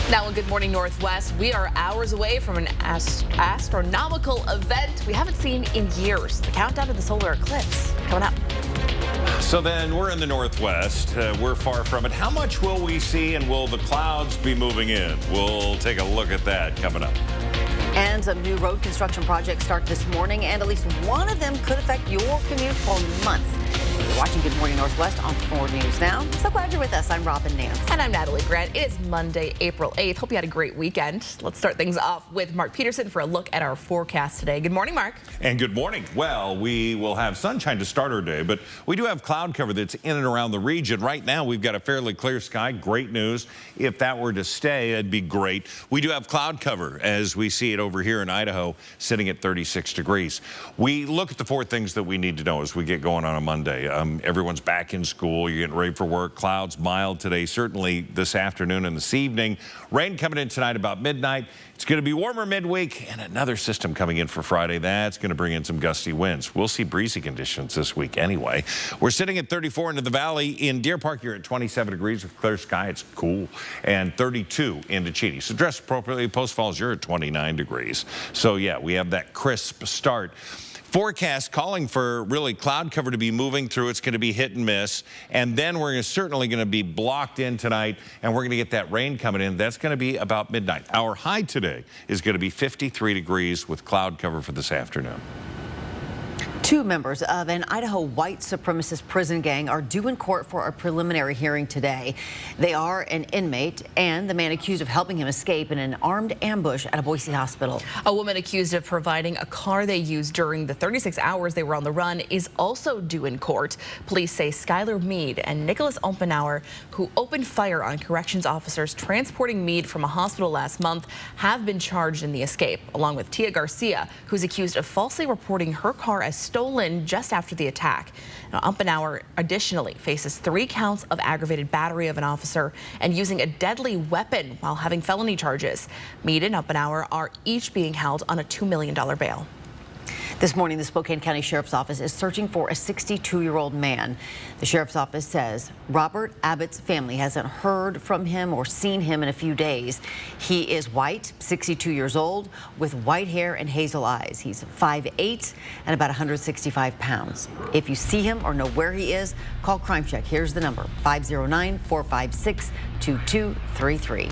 Now in Good Morning Northwest, we are hours away from an astronomical event we haven't seen in years. The countdown to the solar eclipse coming up. So then we're in the Northwest. We're far from it. How much will we see, and will the clouds be moving in? We'll take a look at that coming up. And some new road construction projects start this morning, and at least one of them could affect your commute for months. You're watching Good Morning Northwest on 4 News Now. So glad you're with us. I'm Robin Nance. And I'm Natalie Grant. It is Monday, April 8th. Hope you had a great weekend. Let's start things off with Mark Peterson for a look at our forecast today. Good morning, Mark. And good morning. Well, we will have sunshine to start our day, but we do have cloud cover that's in and around the region. Right now, we've got a fairly clear sky. Great news. If that were to stay, it'd be great. We do have cloud cover as we see it over here in Idaho, sitting at 36 degrees. We look at the 4 things that we need to know as we get going on a Monday. Everyone's back in school. You're getting ready for work. Clouds mild today, certainly this afternoon and this evening. Rain coming in tonight about midnight. It's going to be warmer midweek, and another system coming in for Friday. That's going to bring in some gusty winds. We'll see breezy conditions this week anyway. We're sitting at 34 into the valley. In Deer Park, you're at 27 degrees with clear sky. It's cool. And 32 into Cheaty. So dress appropriately. Post Falls, you're at 29 degrees. So yeah, we have that crisp start. Forecast calling for really cloud cover to be moving through. It's going to be hit and miss. And then we're certainly going to be blocked in tonight, and we're going to get that rain coming in. That's going to be about midnight. Our high today is going to be 53 degrees with cloud cover for this afternoon. 2 members of an Idaho white supremacist prison gang are due in court for a preliminary hearing today. They are an inmate and the man accused of helping him escape in an armed ambush at a Boise hospital. A woman accused of providing a car they used during the 36 hours they were on the run is also due in court. Police say Skylar Mead and Nicholas Oppenauer, who opened fire on corrections officers transporting Mead from a hospital last month, have been charged in the escape, along with Tia Garcia, who's accused of falsely reporting her car as stolen just after the attack. Now, Oppenauer additionally faces 3 counts of aggravated battery of an officer and using a deadly weapon while having felony charges. Mead and Oppenauer are each being held on a $2 million bail. This morning, the Spokane County Sheriff's Office is searching for a 62-year-old man. The Sheriff's Office says Robert Abbott's family hasn't heard from him or seen him in a few days. He is white, 62 years old, with white hair and hazel eyes. He's 5'8" and about 165 pounds. If you see him or know where he is, call Crime Check. Here's the number, 509-456-2233.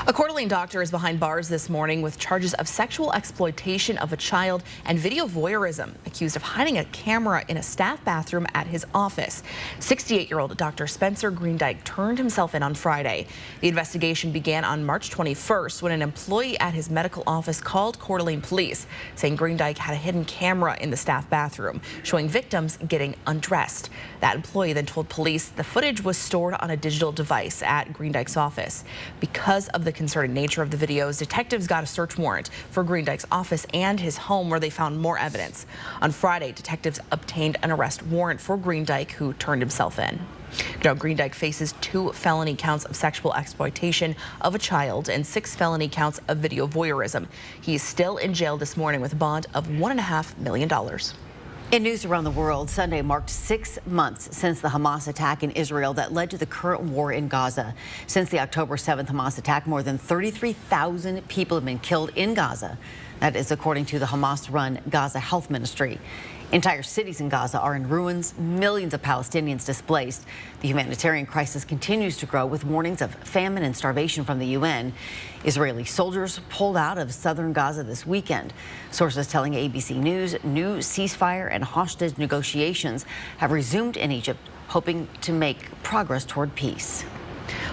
A Coeur d'Alene doctor is behind bars this morning with charges of sexual exploitation of a child and video voyeurism, accused of hiding a camera in a staff bathroom at his office. 68-year-old Dr. Spencer Greendyke turned himself in on Friday. The investigation began on March 21st when an employee at his medical office called Coeur d'Alene police, saying Greendyke had a hidden camera in the staff bathroom, showing victims getting undressed. That employee then told police the footage was stored on a digital device at Greendyke's office. Because of the concerning nature of the videos, detectives got a search warrant for Greendyke's office and his home, where they found more evidence. On Friday, detectives obtained an arrest warrant for Greendyke, who turned himself in. Now, Greendyke faces 2 felony counts of sexual exploitation of a child and 6 felony counts of video voyeurism. He's still in jail this morning with a bond of $1.5 million. In news around the world, Sunday marked 6 months since the Hamas attack in Israel that led to the current war in Gaza. Since the October 7th Hamas attack, more than 33,000 people have been killed in Gaza. That is according to the Hamas-run Gaza Health Ministry. Entire cities in Gaza are in ruins, millions of Palestinians displaced. The humanitarian crisis continues to grow with warnings of famine and starvation from the UN. Israeli soldiers pulled out of southern Gaza this weekend. Sources telling ABC News new ceasefire and hostage negotiations have resumed in Egypt, hoping to make progress toward peace.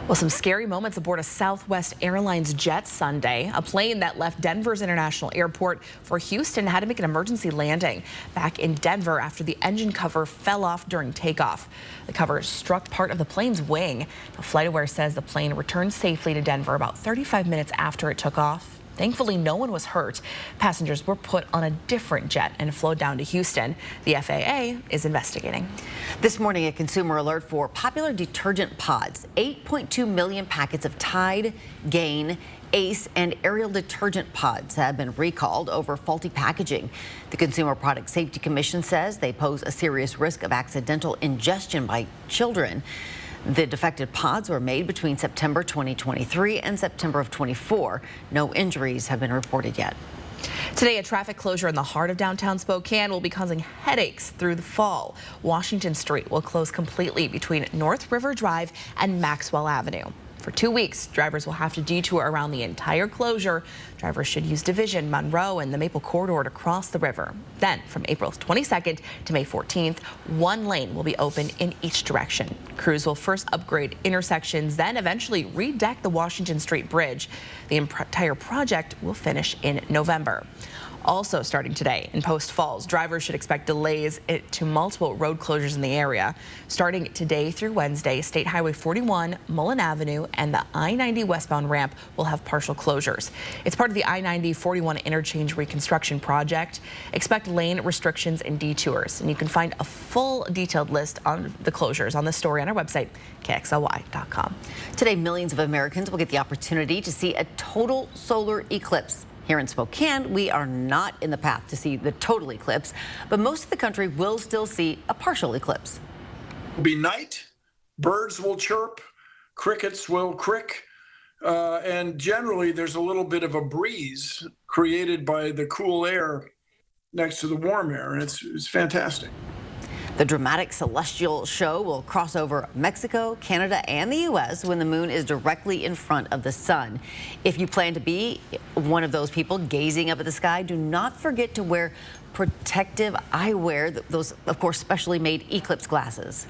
Well, some scary moments aboard a Southwest Airlines jet Sunday. A plane that left Denver's International Airport for Houston had to make an emergency landing back in Denver after the engine cover fell off during takeoff. The cover struck part of the plane's wing. FlightAware says the plane returned safely to Denver about 35 minutes after it took off. Thankfully, no one was hurt. Passengers were put on a different jet and flowed down to Houston. The FAA is investigating. This morning, a consumer alert for popular detergent pods. 8.2 million packets of Tide, Gain, Ace, and Ariel detergent pods have been recalled over faulty packaging. The Consumer Product Safety Commission says they pose a serious risk of accidental ingestion by children. The defective pods were made between September 2023 and September of 24. No injuries have been reported yet. Today, a traffic closure in the heart of downtown Spokane will be causing headaches through the fall. Washington Street will close completely between North River Drive and Maxwell Avenue. For 2 weeks, drivers will have to detour around the entire closure. Drivers should use Division, Monroe, and the Maple Corridor to cross the river. Then, from April 22nd to May 14th, one lane will be open in each direction. Crews will first upgrade intersections, then eventually redeck the Washington Street Bridge. The entire project will finish in November. Also starting today in Post Falls, drivers should expect delays to multiple road closures in the area. Starting today through Wednesday, State Highway 41, Mullen Avenue, and the I-90 westbound ramp will have partial closures. It's part of the I-90-41 interchange reconstruction project. Expect lane restrictions and detours, and you can find a full detailed list on the closures on this story on our website, KXLY.com. Today, millions of Americans will get the opportunity to see a total solar eclipse. Here in Spokane, we are not in the path to see the total eclipse, but most of the country will still see a partial eclipse. It'll be night, birds will chirp, crickets will crick, and generally there's a little bit of a breeze created by the cool air next to the warm air, and it's fantastic. The dramatic celestial show will cross over Mexico, Canada, and the U.S. when the moon is directly in front of the sun. If you plan to be one of those people gazing up at the sky, do not forget to wear protective eyewear, those, of course, specially made eclipse glasses.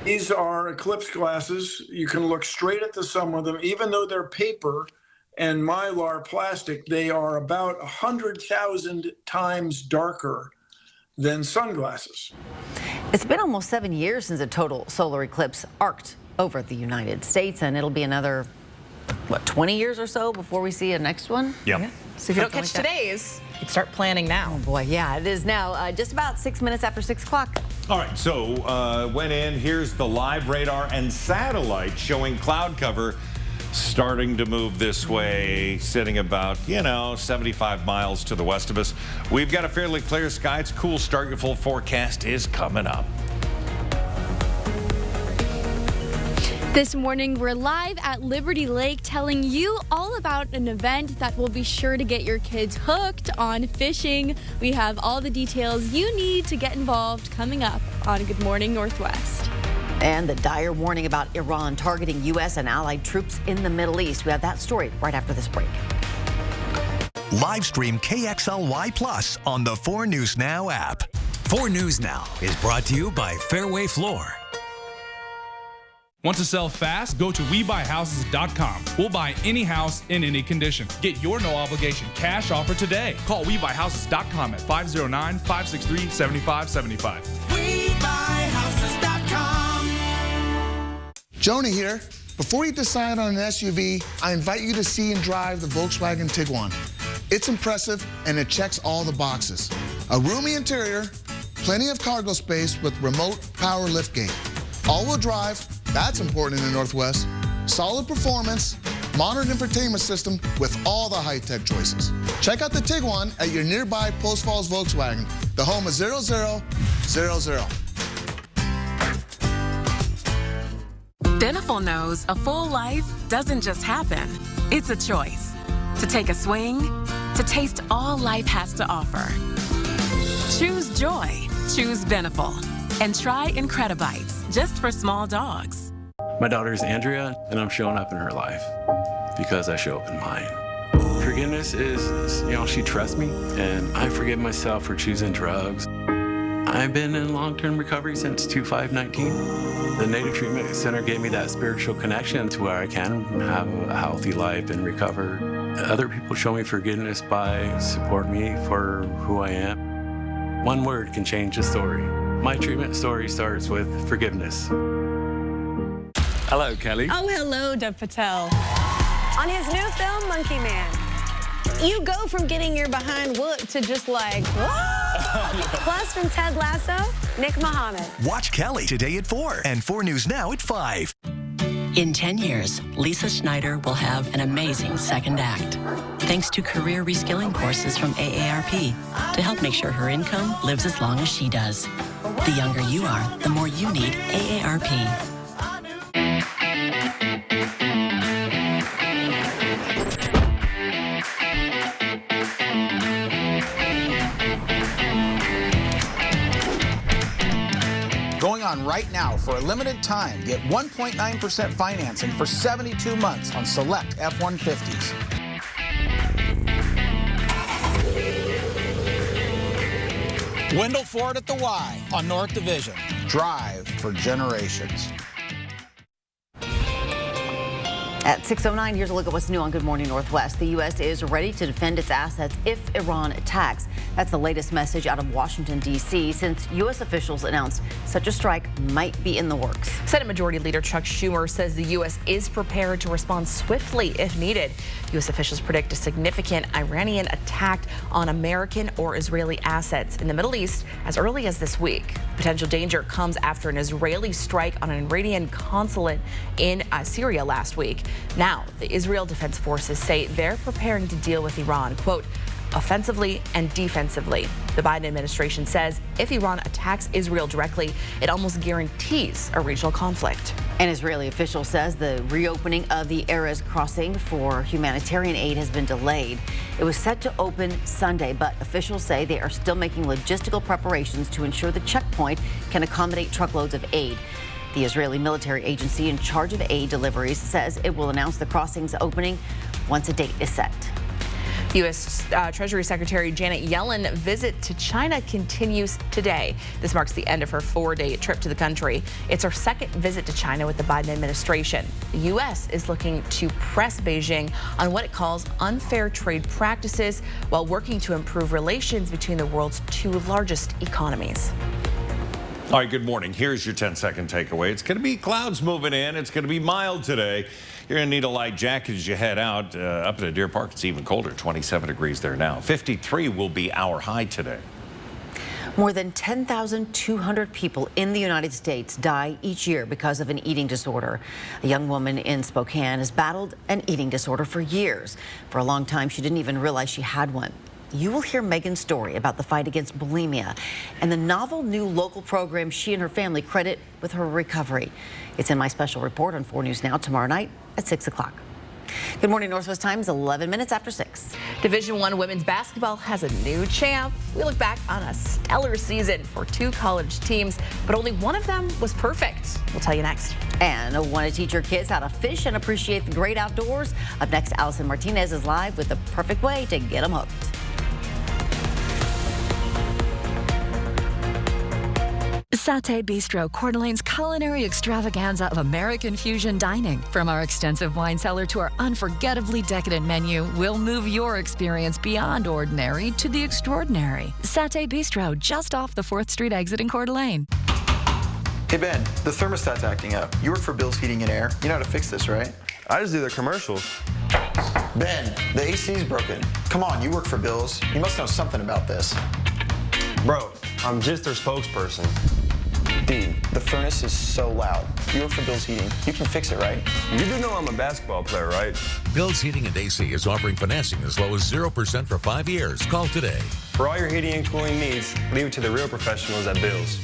These are eclipse glasses. You can look straight at the sun with them. Even though they're paper and mylar plastic, they are about 100,000 times darker than sunglasses. It's been almost 7 years since a total solar eclipse arced over the United States, and it'll be another, 20 years or so before we see a next one? Yep. So if you don't catch today's, you can start planning now. Oh boy, yeah, it is now just about 6 minutes after 6 o'clock. All right, so went in. Here's the live radar and satellite showing cloud cover starting to move this way, sitting about, 75 miles to the west of us. We've got a fairly clear sky. It's a cool start. Your full forecast is coming up. This morning, we're live at Liberty Lake telling you all about an event that will be sure to get your kids hooked on fishing. We have all the details you need to get involved coming up on Good Morning Northwest. And the dire warning about Iran targeting U.S. and allied troops in the Middle East. We have that story right after this break. Live stream KXLY Plus on the 4 News Now app. 4 News Now is brought to you by Fairway Floor. Want to sell fast? Go to WeBuyHouses.com. We'll buy any house in any condition. Get your no-obligation cash offer today. Call WeBuyHouses.com at 509-563-7575. WeBuyHouses.com. Jonah here. Before you decide on an SUV, I invite you to see and drive the Volkswagen Tiguan. It's impressive and it checks all the boxes. A roomy interior, plenty of cargo space with remote power liftgate. All-wheel drive, that's important in the Northwest. Solid performance, modern infotainment system with all the high-tech choices. Check out the Tiguan at your nearby Post Falls Volkswagen, the home of 0000. Beneful knows a full life doesn't just happen. It's a choice. To take a swing, to taste all life has to offer. Choose joy. Choose Beneful. And try Incredibites, just for small dogs. My daughter's Andrea, and I'm showing up in her life because I show up in mine. Forgiveness is, she trusts me, and I forgive myself for choosing drugs. I've been in long-term recovery since 2019. The Native Treatment Center gave me that spiritual connection to where I can have a healthy life and recover. Other people show me forgiveness by supporting me for who I am. One word can change the story. My treatment story starts with forgiveness. Hello, Kelly. Oh, hello, Dev Patel. On his new film, Monkey Man, you go from getting your behind whooped to just like, whoa! Plus, from Ted Lasso, Nick Mohammed. Watch Kelly today at 4 and 4 News Now at 5. In 10 years, Lisa Schneider will have an amazing second act, thanks to career reskilling courses from AARP to help make sure her income lives as long as she does. The younger you are, the more you need AARP. right now for a limited time. Get 1.9% financing for 72 months on select F-150s. Wendell Ford at the Y on North Division. Drive for generations. At 6:09, here's a look at what's new on Good Morning Northwest. The U.S. is ready to defend its assets if Iran attacks. That's the latest message out of Washington, D.C., since U.S. officials announced such a strike might be in the works. Senate Majority Leader Chuck Schumer says the U.S. is prepared to respond swiftly if needed. U.S. officials predict a significant Iranian attack on American or Israeli assets in the Middle East as early as this week. Potential danger comes after an Israeli strike on an Iranian consulate in Syria last week. Now, the Israel Defense Forces say they're preparing to deal with Iran, quote, offensively and defensively. The Biden administration says if Iran attacks Israel directly, it almost guarantees a regional conflict. An Israeli official says the reopening of the Erez crossing for humanitarian aid has been delayed. It was set to open Sunday, but officials say they are still making logistical preparations to ensure the checkpoint can accommodate truckloads of aid. The Israeli military agency in charge of aid deliveries says it will announce the crossing's opening once a date is set. U.S. Treasury Secretary Janet Yellen's visit to China continues today. This marks the end of her 4-day trip to the country. It's her second visit to China with the Biden administration. The U.S. is looking to press Beijing on what it calls unfair trade practices while working to improve relations between the world's two largest economies. All right, good morning. Here's your 10-second takeaway. It's going to be clouds moving in. It's going to be mild today. You're going to need a light jacket as you head out. Up at Deer Park, it's even colder, 27 degrees there now. 53 will be our high today. More than 10,200 people in the United States die each year because of an eating disorder. A young woman in Spokane has battled an eating disorder for years. For a long time, she didn't even realize she had one. You will hear Megan's story about the fight against bulimia and the novel new local program she and her family credit with her recovery. It's in my special report on 4 News Now tomorrow night at 6 o'clock. Good morning, Northwest Times, 11 minutes after 6. Division I women's basketball has a new champ. We look back on a stellar season for 2 college teams, but only one of them was perfect. We'll tell you next. And want to teach your kids how to fish and appreciate the great outdoors? Up next, Allison Martinez is live with the perfect way to get them hooked. Satay Bistro, Coeur d'Alene's culinary extravaganza of American fusion dining. From our extensive wine cellar to our unforgettably decadent menu, we'll move your experience beyond ordinary to the extraordinary. Satay Bistro, just off the 4th Street exit in Coeur d'Alene. Hey Ben, the thermostat's acting up. You work for Bill's Heating and Air. You know how to fix this, right? I just do their commercials. Ben, the AC's broken. Come on, you work for Bill's. You must know something about this. Bro, I'm just their spokesperson. Dude, the furnace is so loud. You work for Bill's Heating. You can fix it, right? You do know I'm a basketball player, right? Bill's Heating and AC is offering financing as low as 0% for 5 years. Call today. For all your heating and cooling needs, leave it to the real professionals at Bill's.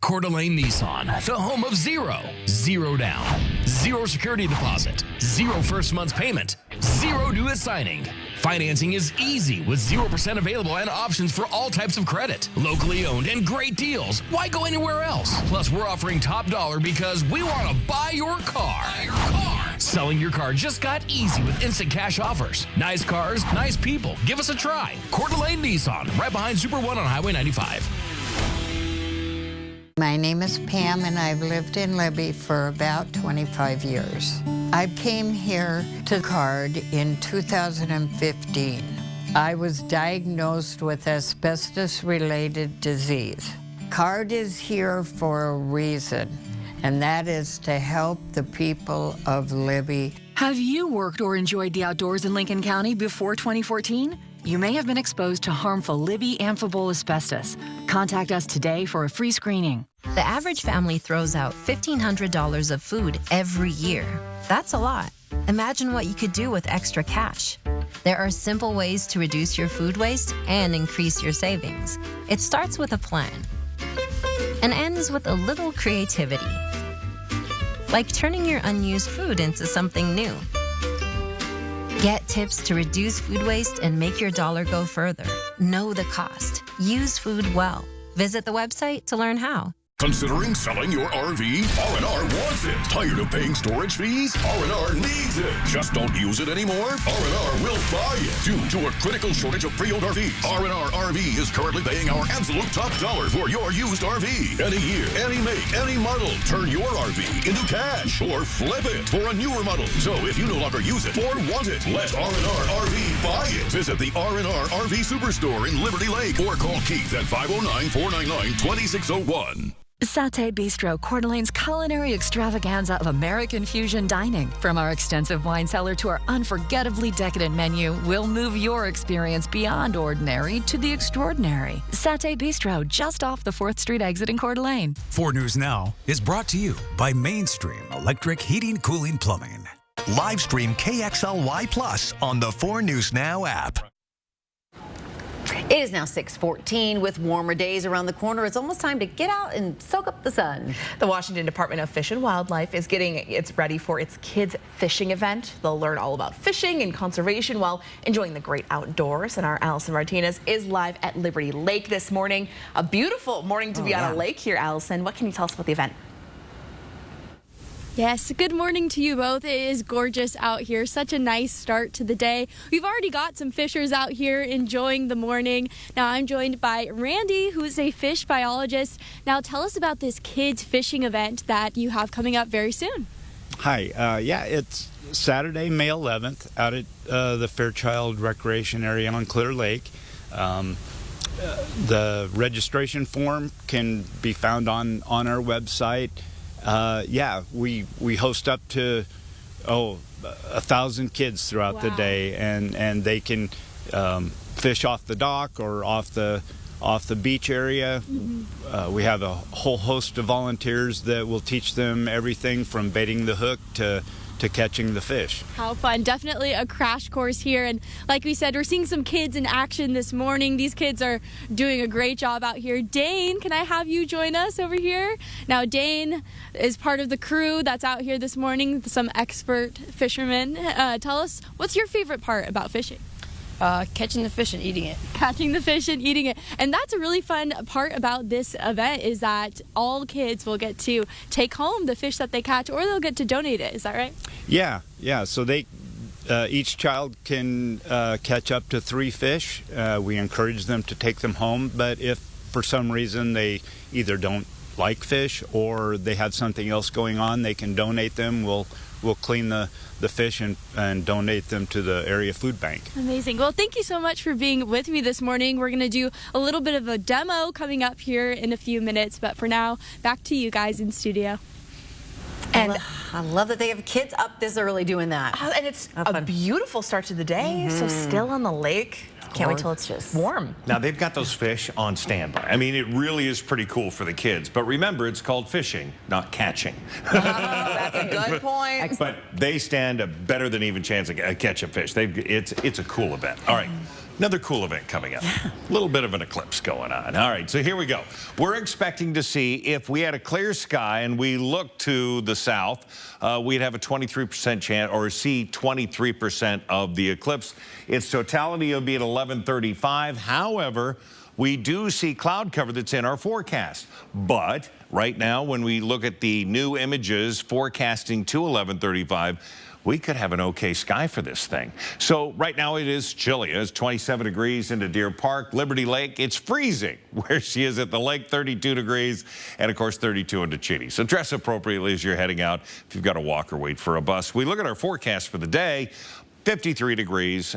Coeur d'Alene Nissan, the home of zero. Zero down, zero security deposit, zero first month's payment, zero due at signing. Financing is easy with 0% available and options for all types of credit. Locally owned and great deals. Why go anywhere else? Plus, we're offering top dollar because we want to buy your car. Selling your car just got easy with instant cash offers. Nice cars, nice people. Give us a try. Coeur d'Alene Nissan, right behind Super One on Highway 95. My name is Pam, and I've lived in Libby for about 25 years. I came here to CARD in 2015. I was diagnosed with asbestos-related disease. CARD is here for a reason, and that is to help the people of Libby. Have you worked or enjoyed the outdoors in Lincoln County before 2014? You may have been exposed to harmful Libby amphibole asbestos. Contact us today for a free screening. The average family throws out $1,500 of food every year. That's a lot. Imagine what you could do with extra cash. There are simple ways to reduce your food waste and increase your savings. It starts with a plan and ends with a little creativity, like turning your unused food into something new. Get tips to reduce food waste and make your dollar go further. Know the cost. Use food well. Visit the website to learn how. Considering selling your RV? R&R wants it. Tired of paying storage fees? R&R needs it. Just don't use it anymore? R&R will buy it. Due to a critical shortage of pre-owned RVs, R&R RV is currently paying our absolute top dollar for your used RV. Any year, any make, any model. Turn your RV into cash or flip it for a newer model. So if you no longer use it or want it, let R&R RV buy it. Visit the R&R RV Superstore in Liberty Lake or call Keith at 509-499-2601. Satay Bistro, Coeur d'Alene's culinary extravaganza of American fusion dining. From our extensive wine cellar to our unforgettably decadent menu, we'll move your experience beyond ordinary to the extraordinary. Satay Bistro, just off the 4th Street exit in Coeur d'Alene. 4 News Now is brought to you by Mainstream Electric Heating, Cooling, Plumbing. Live stream KXLY Plus on the 4 News Now app. It is now 6:14 with warmer days around the corner. It's almost time to get out and soak up the sun. The Washington Department of Fish and Wildlife is getting its ready for its kids fishing event. They'll learn all about fishing and conservation while enjoying the great outdoors. And our Allison Martinez is live at Liberty Lake this morning. A beautiful morning to be on a lake here, Allison. What can you tell us about the event? Yes, good morning to you both. It is gorgeous out here. Such a nice start to the day. We've already got some fishers out here enjoying the morning. Now I'm joined by Randy, who is a fish biologist. Now tell us about this kids fishing event that you have coming up very soon. Hi, it's Saturday, May 11th out at the Fairchild Recreation Area on Clear Lake. The registration form can be found on our website. We host up to 1,000 kids throughout the day, and they can fish off the dock or off the beach area. We have a whole host of volunteers that will teach them everything from baiting the hook to catching the fish. How fun. Definitely a crash course here. And like we said, we're seeing some kids in action this morning. These kids are doing a great job out here. Dane, can I have you join us over here? Now, Dane is part of the crew that's out here this morning, some expert fishermen. Tell us, what's your favorite part about fishing? Catching the fish and eating it. Catching the fish and eating it. And that's a really fun part about this event is that all kids will get to take home the fish that they catch, or they'll get to donate it. Is that right? Yeah. So they each child can catch up to 3 fish. We encourage them to take them home, but if for some reason they either don't like fish or they have something else going on, they can donate them. We'll clean the fish and donate them to the area food bank. Amazing. Well, thank you so much for being with me this morning. We're going to do a little bit of a demo coming up here in a few minutes, but for now, back to you guys in studio. And I love that they have kids up this early doing that. And it's a beautiful start to the day, so still on the lake. Can't wait till it's just warm. Now, they've got those fish on standby. I mean, it really is pretty cool for the kids. But remember, it's called fishing, not catching. That's a good point. But they stand a better than even chance to catch a fish. It's a cool event. All right. Another cool event coming up. A little bit of an eclipse going on. All right, so here we go. We're expecting to see, if we had a clear sky and we look to the south, we'd have a 23% chance, or see 23% of the eclipse. Its totality will be at 11:35. However, we do see cloud cover that's in our forecast. But right now, when we look at the new images forecasting to 11:35, we could have an okay sky for this thing. So right now it is chilly. It's 27 degrees into Deer Park. Liberty Lake, it's freezing where she is at the lake, 32 degrees, and of course 32 into Cheney. So dress appropriately as you're heading out if you've got to walk or wait for a bus. We look at our forecast for the day. 53 degrees.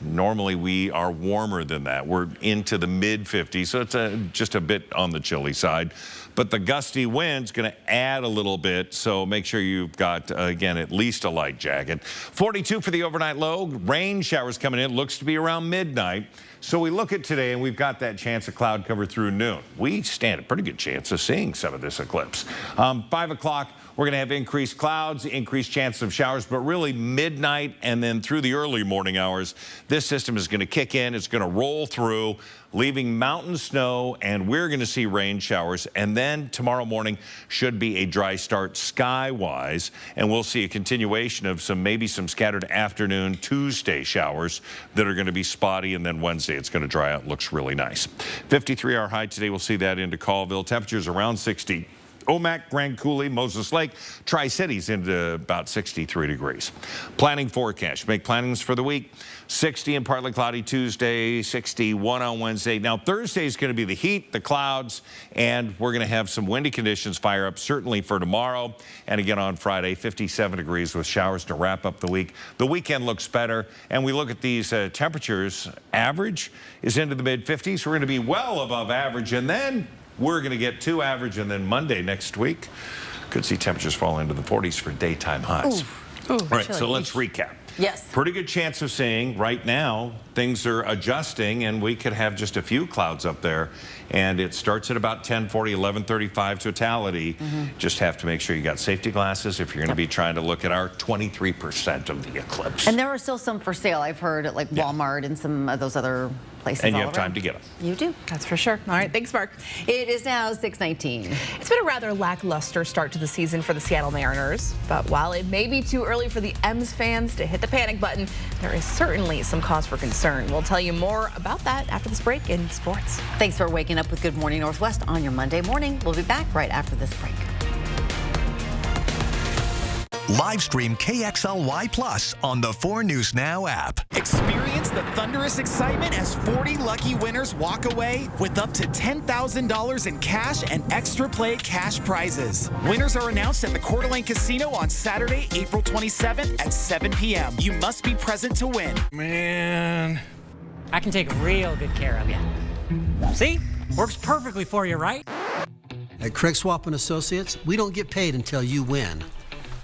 Normally we are warmer than that. We're into the mid-50s, so it's just a bit on the chilly side. But the gusty wind's going to add a little bit, so make sure you've got, again, at least a light jacket. 42 for the overnight low. Rain showers coming in. Looks to be around midnight. So we look at today, and we've got that chance of cloud cover through noon. We stand a pretty good chance of seeing some of this eclipse. 5 o'clock, we're going to have increased clouds, increased chance of showers, but really midnight and then then through the early morning hours, this system is going to kick in. It's going to roll through, leaving mountain snow, and we're going to see rain showers. And then tomorrow morning should be a dry start sky-wise, and we'll see a continuation of maybe some scattered afternoon Tuesday showers that are going to be spotty, and then Wednesday it's going to dry out. Looks really nice. 53-hour high today. We'll see that into Colville. Temperatures around 60. Omak, Grand Coulee, Moses Lake, Tri-Cities into about 63 degrees. Planning forecast. Make plannings for the week. 60 and partly cloudy Tuesday, 61 on Wednesday. Now, Thursday is going to be the heat, the clouds, and we're going to have some windy conditions fire up, certainly for tomorrow. And again on Friday, 57 degrees with showers to wrap up the week. The weekend looks better, and we look at these temperatures. Average is into the mid-50s. We're going to be well above average, and then we're going to get to average, and then Monday next week could see temperatures fall into the 40s for daytime highs. All right, so let's recap. Yes. Pretty good chance of seeing right now things are adjusting, and we could have just a few clouds up there. And it starts at about 10:40, 11:35 totality. Just have to make sure you got safety glasses if you're going to be trying to look at our 23% of the eclipse. And there are still some for sale, I've heard, at like Walmart and some of those other places. And you have time to get them. You do. That's for sure. All right, thanks, Mark. It is now 6:19. It's been a rather lackluster start to the season for the Seattle Mariners. But while it may be too early for the M's fans to hit the panic button, there is certainly some cause for concern. We'll tell you more about that after this break in sports. Thanks for waking up with Good Morning Northwest on your Monday morning. We'll be back right after this break. Live stream KXLY Plus on the 4 News Now app. Experience the thunderous excitement as 40 lucky winners walk away with up to $10,000 in cash and extra play cash prizes. Winners are announced at the Coeur d'Alene Casino on Saturday, April 27th at 7 p.m. You must be present to win. Man, I can take real good care of you. See? Works perfectly for you, right? At Craig Swap & Associates, we don't get paid until you win.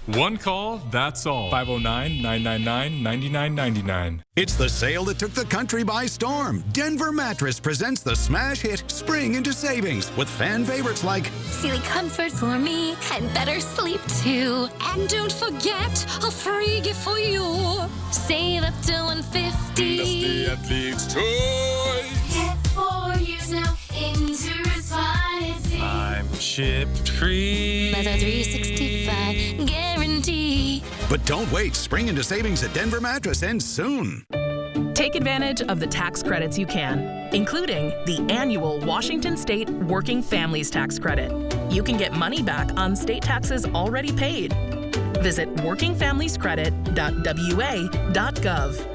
One call, that's all. 509-999-9999. It's the sale that took the country by storm. Denver Mattress presents the smash hit Spring into Savings with fan favorites like Sealy Comfort for me and better sleep too. And don't forget a free gift for you. Save up to $150. That's the Athlete's Choice. Get 4 years now into responsibility. I'm shipped free. That's a 365 guarantee. But don't wait. Spring into Savings at Denver Mattress ends soon. Take advantage of the tax credits you can, including the annual Washington State Working Families Tax Credit. You can get money back on state taxes already paid. Visit workingfamiliescredit.wa.gov.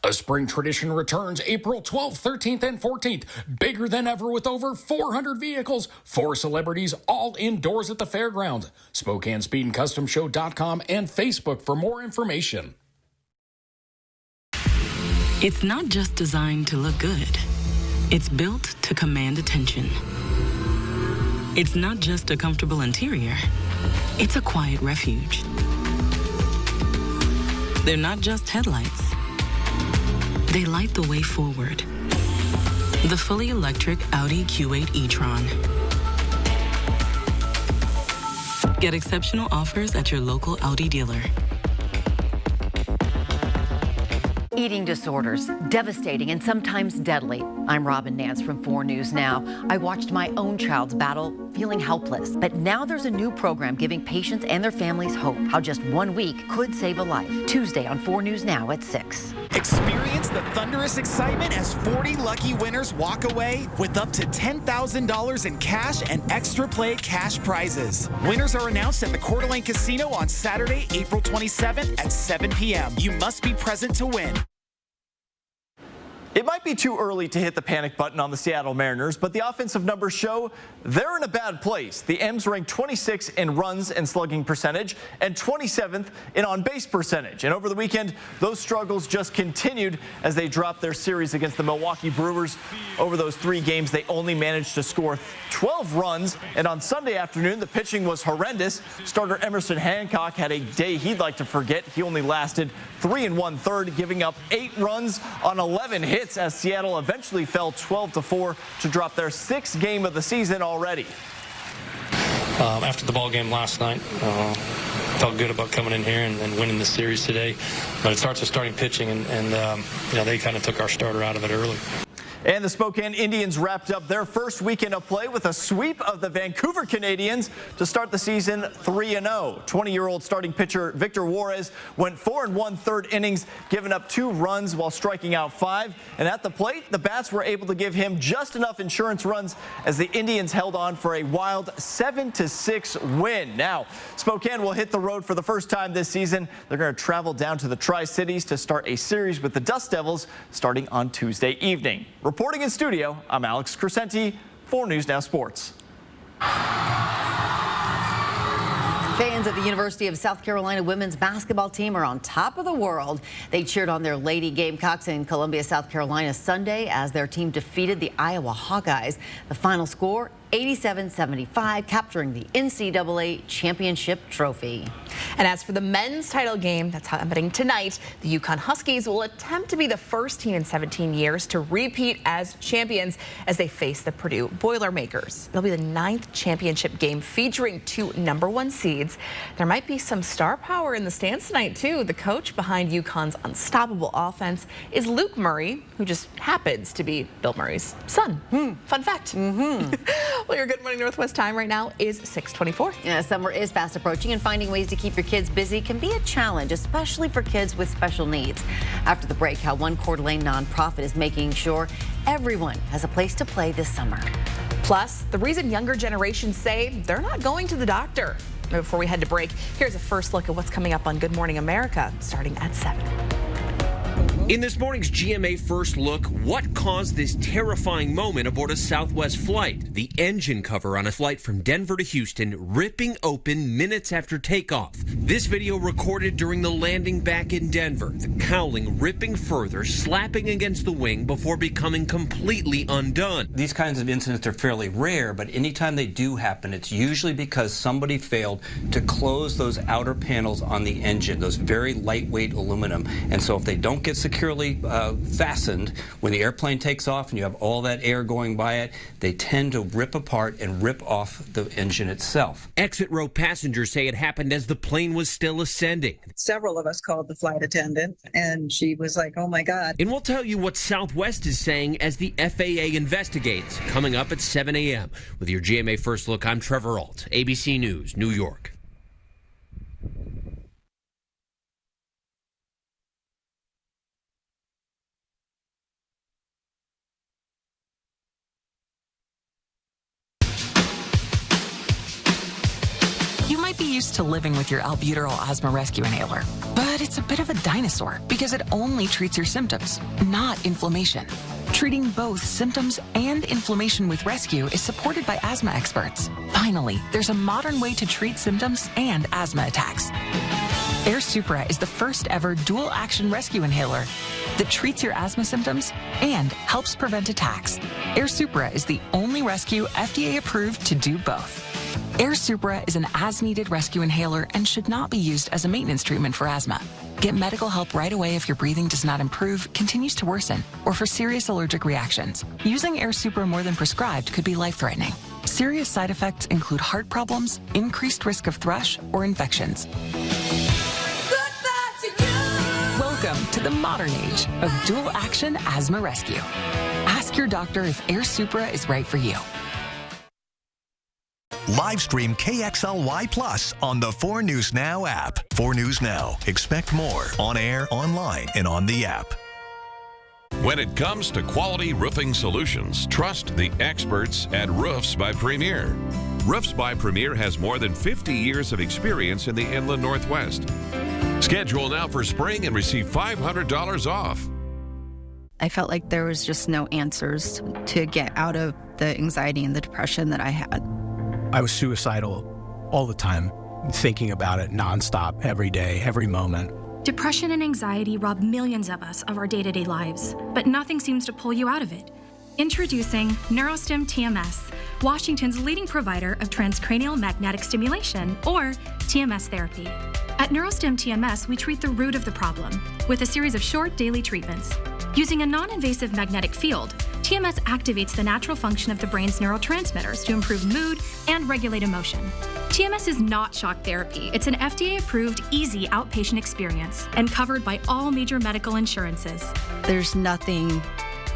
A spring tradition returns April 12th, 13th, and 14th. Bigger than ever with over 400 vehicles, 4 celebrities, all indoors at the fairgrounds. SpokaneSpeedAndCustomShow.com and Facebook for more information. It's not just designed to look good. It's built to command attention. It's not just a comfortable interior. It's a quiet refuge. They're not just headlights. They light the way forward. The fully electric Audi Q8 e-tron. Get exceptional offers at your local Audi dealer. Eating disorders, devastating and sometimes deadly. I'm Robin Nance from 4 News Now. I watched my own child's battle, feeling helpless. But now there's a new program giving patients and their families hope. How just 1 week could save a life. Tuesday on 4 News Now at 6. Experience the thunderous excitement as 40 lucky winners walk away with up to $10,000 in cash and extra play cash prizes. Winners are announced at the Coeur d'Alene Casino on Saturday, April 27th at 7 p.m. You must be present to win. It might be too early to hit the panic button on the Seattle Mariners, but the offensive numbers show they're in a bad place. The M's rank 26th in runs and slugging percentage and 27th in on-base percentage. And over the weekend, those struggles just continued as they dropped their series against the Milwaukee Brewers. Over those 3 games, they only managed to score 12 runs. And on Sunday afternoon, the pitching was horrendous. Starter Emerson Hancock had a day he'd like to forget. He only lasted 3 1/3, giving up 8 runs on 11 hits as Seattle eventually fell 12-4 to drop their 6th game of the season already. After the ball game last night, felt good about coming in here and winning the series today. But it starts with starting pitching, and they kind of took our starter out of it early. And the Spokane Indians wrapped up their first weekend of play with a sweep of the Vancouver Canadians to start the season 3-0. 20-year-old starting pitcher Victor Juarez went 4 1/3 innings, giving up 2 runs while striking out 5. And at the plate, the Bats were able to give him just enough insurance runs as the Indians held on for a wild 7-6 win. Now, Spokane will hit the road for the first time this season. They're going to travel down to the Tri-Cities to start a series with the Dust Devils starting on Tuesday evening. Reporting in studio, I'm Alex Crescenti, 4 News Now Sports. Fans of the University of South Carolina women's basketball team are on top of the world. They cheered on their Lady Gamecocks in Columbia, South Carolina Sunday as their team defeated the Iowa Hawkeyes. The final score, 87-75, capturing the NCAA championship trophy. And as for the men's title game that's happening tonight, the UConn Huskies will attempt to be the first team in 17 years to repeat as champions as they face the Purdue Boilermakers. It'll be the 9th championship game featuring 2 #1 seeds. There might be some star power in the stands tonight, too. The coach behind UConn's unstoppable offense is Luke Murray, who just happens to be Bill Murray's son. Fun fact. Well, your Good Morning Northwest time right now is 6:24. Yeah, summer is fast approaching, and finding ways to keep your kids busy can be a challenge, especially for kids with special needs. After the break, how one Coeur d'Alene nonprofit is making sure everyone has a place to play this summer. Plus, the reason younger generations say they're not going to the doctor. Before we head to break, here's a first look at what's coming up on Good Morning America, starting at 7. In this morning's GMA First Look, what caused this terrifying moment aboard a Southwest flight? The engine cover on a flight from Denver to Houston ripping open minutes after takeoff. This video recorded during the landing back in Denver. The cowling ripping further, slapping against the wing before becoming completely undone. These kinds of incidents are fairly rare, but anytime they do happen, it's usually because somebody failed to close those outer panels on the engine, those very lightweight aluminum. And so if they don't get securely fastened, when the airplane takes off and you have all that air going by it, they tend to rip apart and rip off the engine itself. Exit row passengers say it happened as the plane was still ascending. Several of us called the flight attendant, and she was like, oh my God. And we'll tell you what Southwest is saying as the FAA investigates. Coming up at 7 a.m. With your GMA First Look, I'm Trevor Ault, ABC News, New York. Be used to living with your albuterol asthma rescue inhaler, but it's a bit of a dinosaur because it only treats your symptoms, not inflammation. Treating both symptoms and inflammation with rescue is supported by asthma experts. Finally, there's a modern way to treat symptoms and asthma attacks. Air Supra is the first ever dual action rescue inhaler that treats your asthma symptoms and helps prevent attacks. Air Supra is the only rescue FDA approved to do both. Air Supra is an as-needed rescue inhaler and should not be used as a maintenance treatment for asthma. Get medical help right away if your breathing does not improve, continues to worsen, or for serious allergic reactions. Using Air Supra more than prescribed could be life-threatening. Serious side effects include heart problems, increased risk of thrush, or infections. Welcome to the modern age of dual-action asthma rescue. Ask your doctor if Air Supra is right for you. Live stream KXLY Plus on the 4 News Now app. 4 News Now. Expect more on air, online, and on the app. When it comes to quality roofing solutions, trust the experts at Roofs by Premier. Roofs by Premier has more than 50 years of experience in the Inland Northwest. Schedule now for spring and receive $500 off. I felt like there was just no answers to get out of the anxiety and the depression that I had. I was suicidal all the time, thinking about it nonstop, every day, every moment. Depression and anxiety rob millions of us of our day-to-day lives, but nothing seems to pull you out of it. Introducing NeuroStim TMS, Washington's leading provider of transcranial magnetic stimulation, or TMS therapy. At NeuroStim TMS, we treat the root of the problem with a series of short daily treatments. Using a non-invasive magnetic field, TMS activates the natural function of the brain's neurotransmitters to improve mood and regulate emotion. TMS is not shock therapy. It's an FDA-approved, easy outpatient experience and covered by all major medical insurances. There's nothing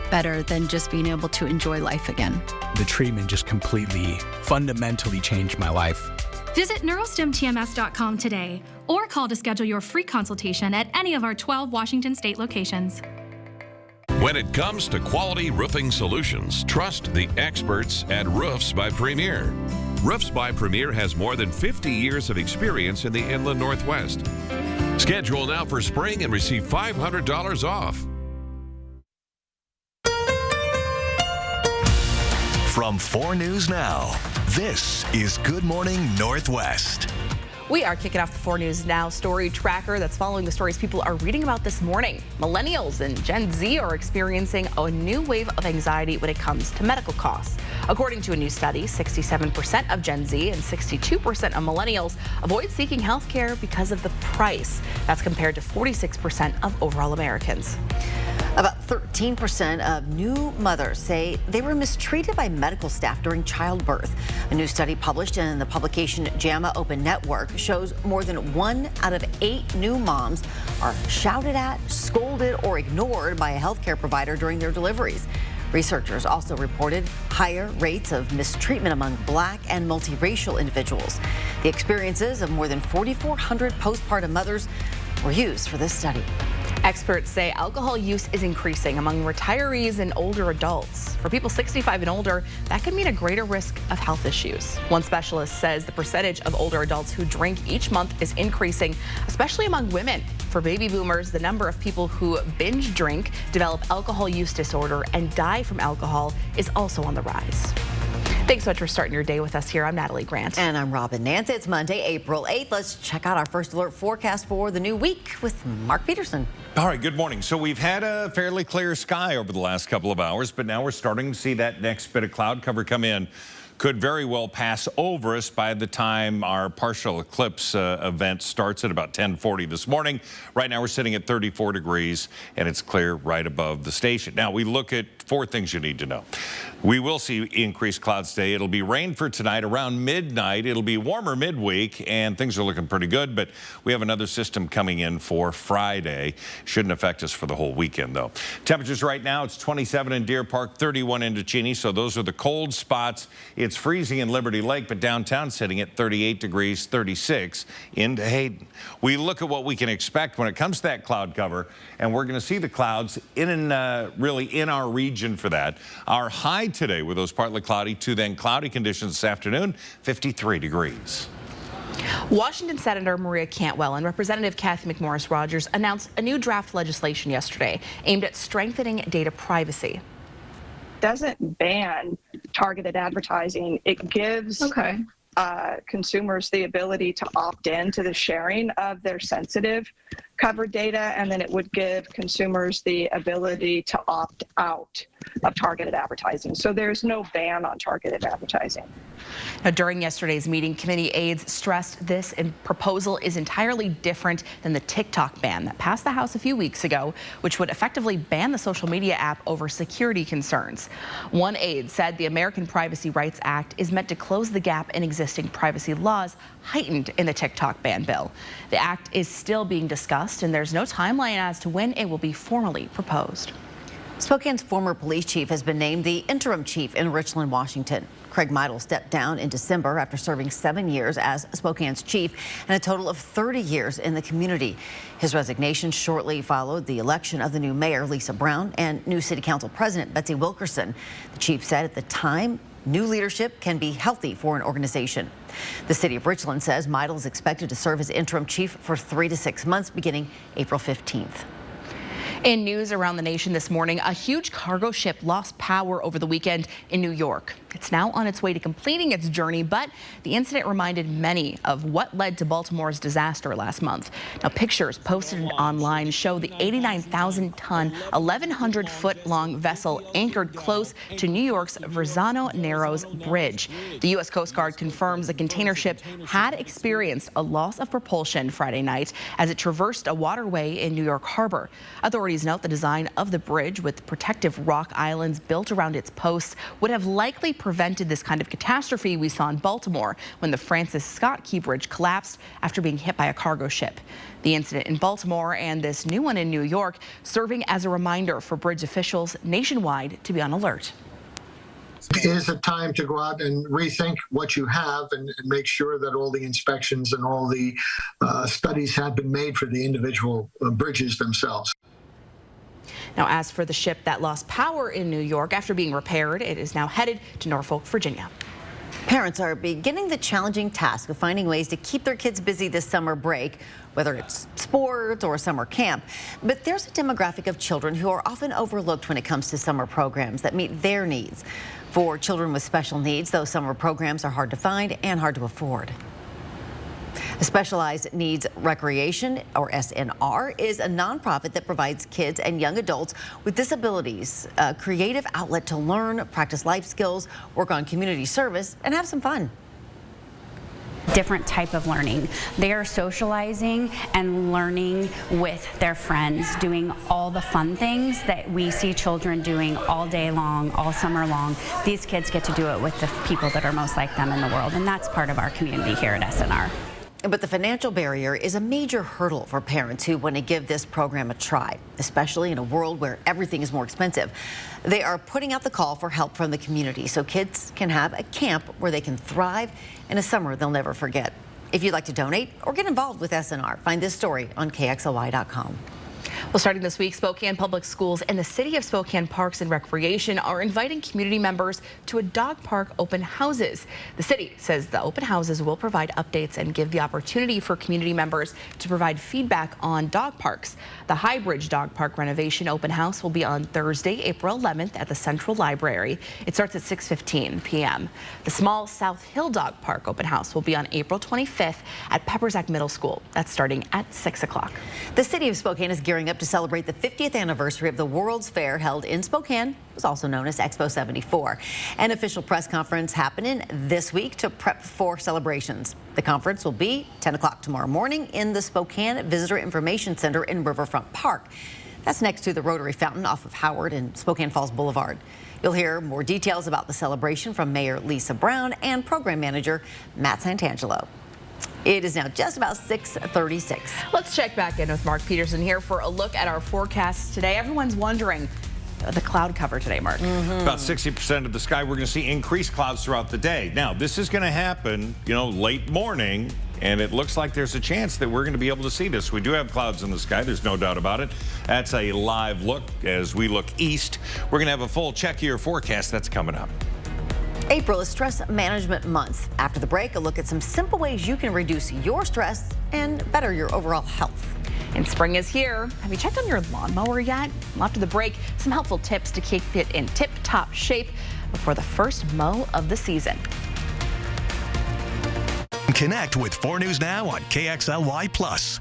better than just being able to enjoy life again. The treatment just completely, fundamentally changed my life. Visit neurostimtms.com today or call to schedule your free consultation at any of our 12 Washington State locations. When it comes to quality roofing solutions, trust the experts at Roofs by Premier. Roofs by Premier has more than 50 years of experience in the Inland Northwest. Schedule now for spring and receive $500 off. From 4 News Now, this is Good Morning Northwest. We are kicking off the 4 News Now story tracker that's following the stories people are reading about this morning. Millennials and Gen Z are experiencing a new wave of anxiety when it comes to medical costs. According to a new study, 67% of Gen Z and 62% of millennials avoid seeking health care because of the price. That's compared to 46% of overall Americans. About 13% of new mothers say they were mistreated by medical staff during childbirth. A new study published in the publication JAMA Open Network shows more than 1 out of 8 new moms are shouted at, scolded, or ignored by a healthcare provider during their deliveries. Researchers also reported higher rates of mistreatment among Black and multiracial individuals. The experiences of more than 4,400 postpartum mothers were used for this study. Experts say alcohol use is increasing among retirees and older adults. For people 65 and older, that could mean a greater risk of health issues. One specialist says the percentage of older adults who drink each month is increasing, especially among women. For baby boomers, the number of people who binge drink, develop alcohol use disorder, and die from alcohol is also on the rise. Thanks so much for starting your day with us here. I'm Natalie Grant. And I'm Robin Nance. It's Monday, April 8th. Let's check out our first alert forecast for the new week with Mark Peterson. All right, good morning. So we've had a fairly clear sky over the last couple of hours, but now we're starting to see that next bit of cloud cover come in. Could very well pass over us by the time our partial eclipse event starts at about 10:40 this morning. Right now we're sitting at 34 degrees and it's clear right above the station. Now we look at 4 things you need to know. We will see increased clouds today. It'll be rain for tonight around midnight. It'll be warmer midweek and things are looking pretty good, but we have another system coming in for Friday. Shouldn't affect us for the whole weekend though. Temperatures right now, it's 27 in Deer Park, 31 in Cheney, so those are the cold spots. It's freezing in Liberty Lake, but downtown sitting at 38 degrees, 36 into Hayden. We look at what we can expect when it comes to that cloud cover, and we're going to see the clouds really in our region for that. Our high today with those partly cloudy to then cloudy conditions this afternoon, 53 degrees. Washington Senator Maria Cantwell and Representative Kathy McMorris Rodgers announced a new draft legislation yesterday aimed at strengthening data privacy. Doesn't ban targeted advertising. It gives consumers the ability to opt in to the sharing of their sensitive covered data, and then it would give consumers the ability to opt out of targeted advertising. So there's no ban on targeted advertising. Now, during yesterday's meeting, committee aides stressed this proposal is entirely different than the TikTok ban that passed the House a few weeks ago, which would effectively ban the social media app over security concerns. One aide said the American Privacy Rights Act is meant to close the gap in existing privacy laws heightened in the TikTok ban bill. The act is still being discussed, and there's no timeline as to when it will be formally proposed. Spokane's former police chief has been named the interim chief in Richland, Washington. Craig Meidel stepped down in December after serving 7 years as Spokane's chief and a total of 30 years in the community. His resignation shortly followed the election of the new mayor, Lisa Brown, and new city council president, Betsy Wilkerson. The chief said at the time, new leadership can be healthy for an organization. The city of Richland says Meidel is expected to serve as interim chief for 3 to 6 months beginning April 15th. In news around the nation this morning, a huge cargo ship lost power over the weekend in New York. It's now on its way to completing its journey, but the incident reminded many of what led to Baltimore's disaster last month. Now, pictures posted online show the 89,000-ton, 1,100-foot-long vessel anchored close to New York's Verrazano Narrows Bridge. The U.S. Coast Guard confirms the container ship had experienced a loss of propulsion Friday night as it traversed a waterway in New York Harbor. Authorities note the design of the bridge with protective rock islands built around its posts would have likely prevented this kind of catastrophe we saw in Baltimore when the Francis Scott Key Bridge collapsed after being hit by a cargo ship. The incident in Baltimore and this new one in New York serving as a reminder for bridge officials nationwide to be on alert. It is a time to go out and rethink what you have and make sure that all the inspections and all the studies have been made for the individual bridges themselves. Now, as for the ship that lost power in New York after being repaired, it is now headed to Norfolk, Virginia. Parents are beginning the challenging task of finding ways to keep their kids busy this summer break, whether it's sports or summer camp. But there's a demographic of children who are often overlooked when it comes to summer programs that meet their needs. For children with special needs, those summer programs are hard to find and hard to afford. Specialized Needs Recreation, or SNR, is a nonprofit that provides kids and young adults with disabilities a creative outlet to learn, practice life skills, work on community service, and have some fun. Different type of learning. They are socializing and learning with their friends, doing all the fun things that we see children doing all day long, all summer long. These kids get to do it with the people that are most like them in the world, and that's part of our community here at SNR. But the financial barrier is a major hurdle for parents who want to give this program a try, especially in a world where everything is more expensive. They are putting out the call for help from the community so kids can have a camp where they can thrive in a summer they'll never forget. If you'd like to donate or get involved with SNR, find this story on KXLY.com. Well, starting this week, Spokane Public Schools and the City of Spokane Parks and Recreation are inviting community members to a dog park open houses. The city says the open houses will provide updates and give the opportunity for community members to provide feedback on dog parks. The High Bridge Dog Park renovation open house will be on Thursday, April 11th at the Central Library. It starts at 6:15 p.m. The Small South Hill Dog Park open house will be on April 25th at Peppersack Middle School. That's starting at 6 o'clock. The City of Spokane is gearing up to celebrate the 50th anniversary of the World's Fair held in Spokane. It was also known as Expo 74. An official press conference happening this week to prep for celebrations. The conference will be 10 o'clock tomorrow morning in the Spokane Visitor Information Center in Riverfront Park. That's next to the Rotary Fountain off of Howard and Spokane Falls Boulevard. You'll hear more details about the celebration from Mayor Lisa Brown and Program Manager Matt Santangelo. It is now just about 6:36. Let's check back in with Mark Peterson here for a look at our forecast today. Everyone's wondering the cloud cover today, Mark. About 60% of the sky, we're going to see increased clouds throughout the day. Now, this is going to happen, late morning, and it looks like there's a chance that we're going to be able to see this. We do have clouds in the sky. There's no doubt about it. That's a live look as we look east. We're going to have a full check of your forecast. That's coming up. April is Stress Management Month. After the break, a look at some simple ways you can reduce your stress and better your overall health. And spring is here. Have you checked on your lawnmower yet? Well, after the break, some helpful tips to keep it in tip-top shape before the first mow of the season. Connect with 4 News Now on KXLY+.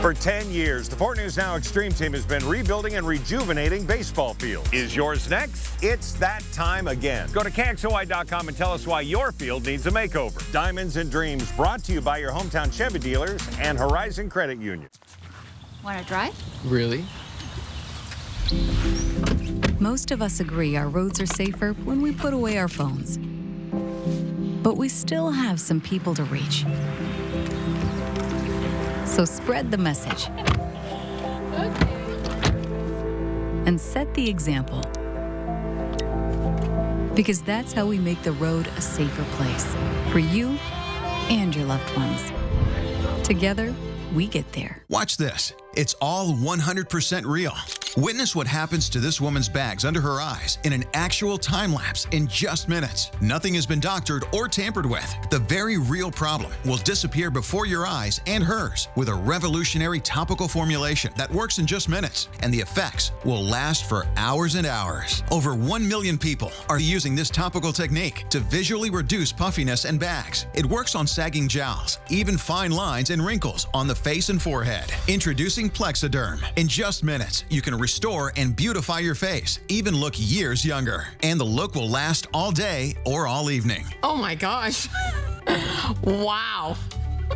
For 10 years, the 4 News Now Extreme Team has been rebuilding and rejuvenating baseball fields. Is yours next? It's that time again. Go to KXLY.com and tell us why your field needs a makeover. Diamonds and Dreams, brought to you by your hometown Chevy dealers and Horizon Credit Union. Want to drive? Really? Most of us agree our roads are safer when we put away our phones. But we still have some people to reach. So spread the message. And set the example. Because that's how we make the road a safer place for you and your loved ones. Together, we get there. Watch this. It's all 100% real. Witness what happens to this woman's bags under her eyes in an actual time lapse in just minutes. Nothing has been doctored or tampered with. The very real problem will disappear before your eyes and hers with a revolutionary topical formulation that works in just minutes, and the effects will last for hours and hours. Over 1 million people are using this topical technique to visually reduce puffiness and bags. It works on sagging jowls, even fine lines and wrinkles on the face and forehead. Introducing Plexiderm. In just minutes, you can restore and beautify your face, even look years younger. And the look will last all day or all evening. Oh my gosh. Wow.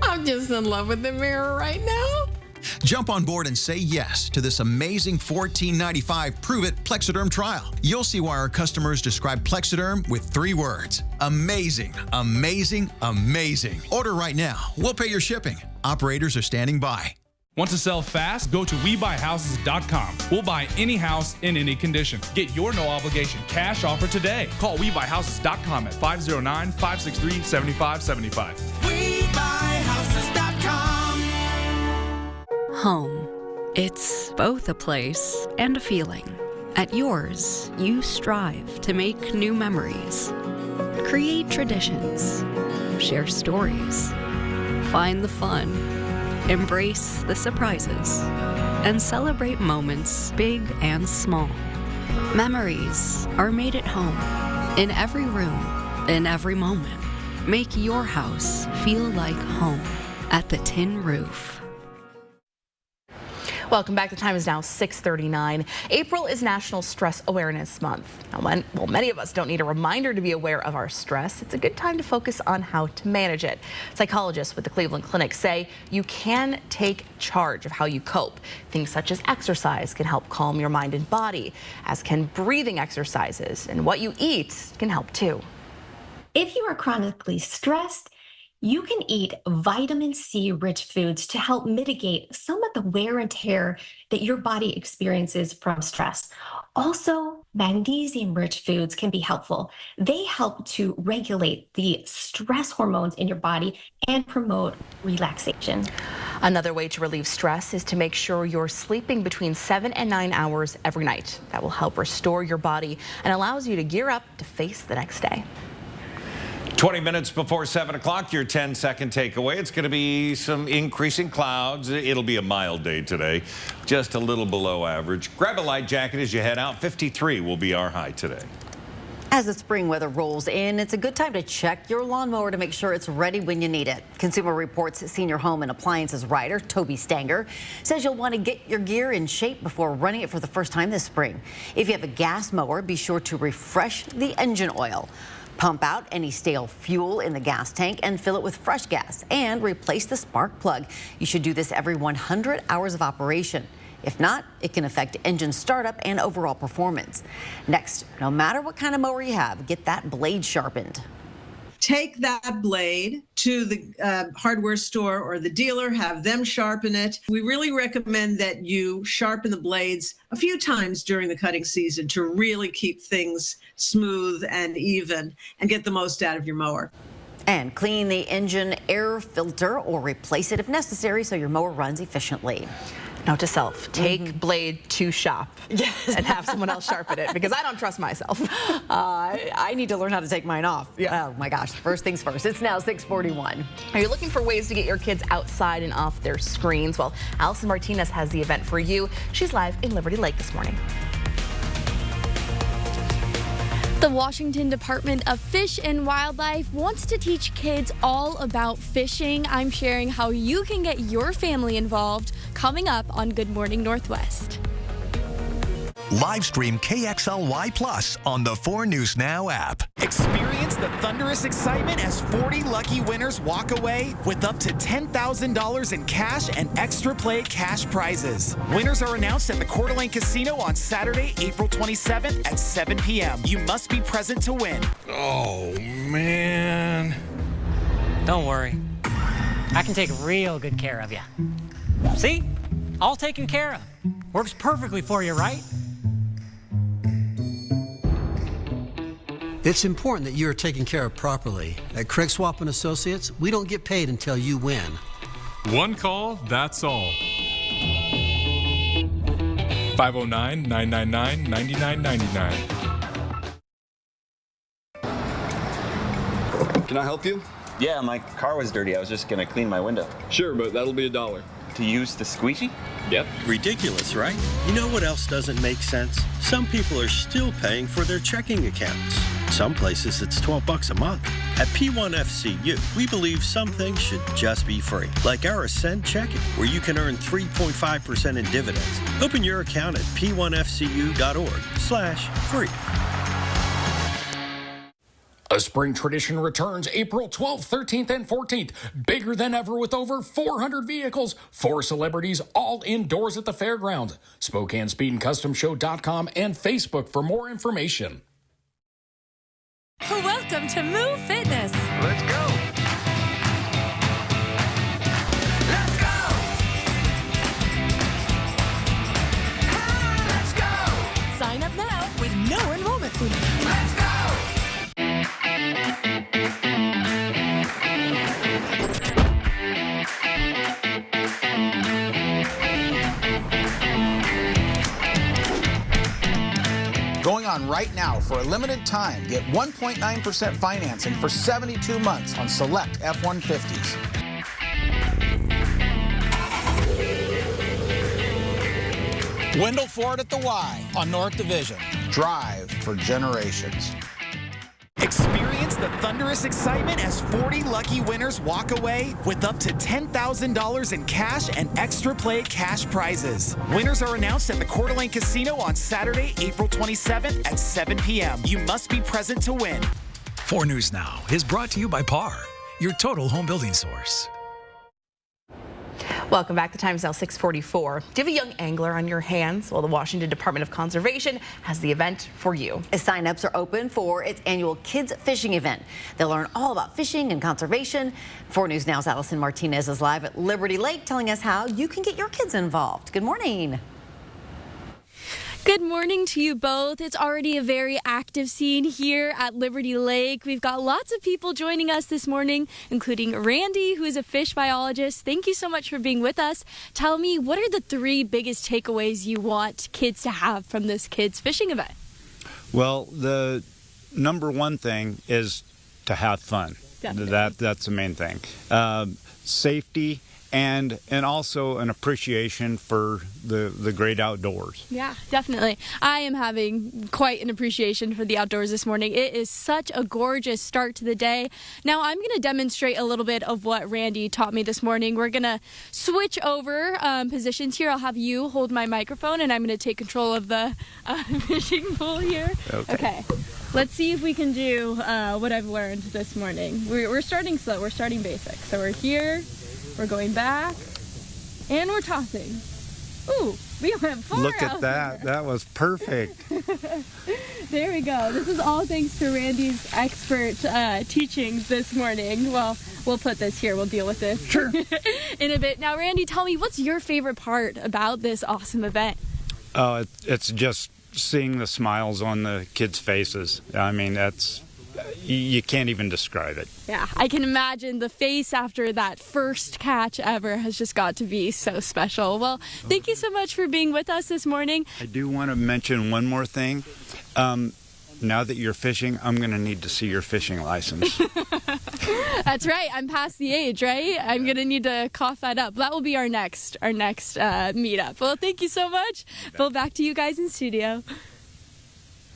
I'm just in love with the mirror right now. Jump on board and say yes to this amazing $14.95 Prove It Plexiderm trial. You'll see why our customers describe Plexiderm with 3 words. Amazing, amazing, amazing. Order right now. We'll pay your shipping. Operators are standing by. Want to sell fast? Go to WeBuyHouses.com. We'll buy any house in any condition. Get your no-obligation cash offer today. Call WeBuyHouses.com at 509-563-7575. WeBuyHouses.com. Home. It's both a place and a feeling. At yours, you strive to make new memories, create traditions, share stories, find the fun, embrace the surprises, and celebrate moments big and small. Memories are made at home, in every room, in every moment. Make your house feel like home at the Tin Roof. Welcome back. The time is now 6:39. April is National Stress Awareness Month. Now, while many of us don't need a reminder to be aware of our stress, it's a good time to focus on how to manage it. Psychologists with the Cleveland Clinic say you can take charge of how you cope. Things such as exercise can help calm your mind and body, as can breathing exercises, and what you eat can help too. If you are chronically stressed, you can eat vitamin C rich foods to help mitigate some of the wear and tear that your body experiences from stress. Also, magnesium rich foods can be helpful. They help to regulate the stress hormones in your body and promote relaxation. Another way to relieve stress is to make sure you're sleeping between 7 and 9 hours every night. That will help restore your body and allows you to gear up to face the next day. 20 minutes before 7 o'clock, your 10-second takeaway. It's going to be some increasing clouds. It'll be a mild day today, just a little below average. Grab a light jacket as you head out. 53 will be our high today. As the spring weather rolls in, it's a good time to check your lawnmower to make sure it's ready when you need it. Consumer Reports senior home and appliances writer Toby Stanger says you'll want to get your gear in shape before running it for the first time this spring. If you have a gas mower, be sure to refresh the engine oil. Pump out any stale fuel in the gas tank and fill it with fresh gas, and replace the spark plug. You should do this every 100 hours of operation. If not, it can affect engine startup and overall performance. Next, no matter what kind of mower you have, get that blade sharpened. Take that blade to the hardware store or the dealer, have them sharpen it. We really recommend that you sharpen the blades a few times during the cutting season to really keep things smooth and even and get the most out of your mower. And clean the engine air filter or replace it if necessary so your mower runs efficiently. Note to self, take blade to shop and have someone else sharpen it, because I don't trust myself. I need to learn how to take mine off. Yeah. Oh my gosh, first things first. It's now 6:41. Are you looking for ways to get your kids outside and off their screens? Well, Allison Martinez has the event for you. She's live in Liberty Lake this morning. The Washington Department of Fish and Wildlife wants to teach kids all about fishing. I'm sharing how you can get your family involved coming up on Good Morning Northwest. Live stream KXLY Plus on the 4 News Now app. Experience the thunderous excitement as 40 lucky winners walk away with up to $10,000 in cash and extra play cash prizes. Winners are announced at the Coeur d'Alene Casino on Saturday, April 27th at 7 p.m. You must be present to win. Oh, man. Don't worry. I can take real good care of you. See? All taken care of. Works perfectly for you, right? It's important that you are taken care of properly. At Craig Swap & Associates, we don't get paid until you win. One call, that's all. 509-999-9999. Can I help you? Yeah, my car was dirty. I was just gonna clean my window. Sure, but that'll be $1. To use the squeegee? Yep. Ridiculous, right? You know what else doesn't make sense? Some people are still paying for their checking accounts. Some places it's $12 a month. At P1FCU, we believe some things should just be free, like our Ascend checking, where you can earn 3.5% in dividends. Open your account at p1fcu.org/free. A spring tradition returns April 12th, 13th, and 14th. Bigger than ever with over 400 vehicles, 4 celebrities, all indoors at the fairgrounds. SpokaneSpeedandCustomShow.com and Facebook for more information. Welcome to Move Fitness. Let's go. Let's go. Let's go. Sign up now with no enrollment fee. Let's go. Going on right now for a limited time. Get 1.9% financing for 72 months on select F-150s. Wendell Ford at the Y on North Division. Drive for generations. Experience the thunderous excitement as 40 lucky winners walk away with up to $10,000 in cash and extra play cash prizes. Winners are announced at the Coeur d'Alene Casino on Saturday, April 27th at 7 p.m. You must be present to win. 4 News Now is brought to you by PAR, your total home building source. Welcome back. The time is now 6:44. Do you have a young angler on your hands? Well, the Washington Department of Conservation has the event for you. Sign-ups are open for its annual Kids Fishing event. They'll learn all about fishing and conservation. 4 News Now's Allison Martinez is live at Liberty Lake telling us how you can get your kids involved. Good morning. Good morning to you both. It's already a very active scene here at Liberty Lake. We've got lots of people joining us this morning, including Randy, who is a fish biologist. Thank you so much for being with us. Tell me, what are the 3 biggest takeaways you want kids to have from this kids fishing event? Well, the number one thing is to have fun. That's the main thing. Safety. And also an appreciation for the great outdoors. Yeah, definitely. I am having quite an appreciation for the outdoors this morning. It is such a gorgeous start to the day. Now I'm going to demonstrate a little bit of what Randy taught me this morning. We're going to switch over positions here. I'll have you hold my microphone, and I'm going to take control of the fishing pool here. Okay. Let's see if we can do what I've learned this morning. We're starting slow. We're starting basic. So we're here. We're going back, and we're tossing. Ooh, we went far. Look at that. That was perfect. There we go. This is all thanks to Randy's expert teachings this morning. Well, we'll put this here. We'll deal with this in a bit. Now, Randy, tell me, what's your favorite part about this awesome event? It's just seeing the smiles on the kids' faces. I mean, you can't even describe it. Yeah, I can imagine the face after that first catch ever has just got to be so special. Well, thank you so much for being with us this morning. I do want to mention one more thing. Now that you're fishing, I'm going to need to see your fishing license. That's right. I'm past the age, right? I'm going to need to cough that up. That will be our next meetup. Well, thank you so much. Well, back to you guys in studio.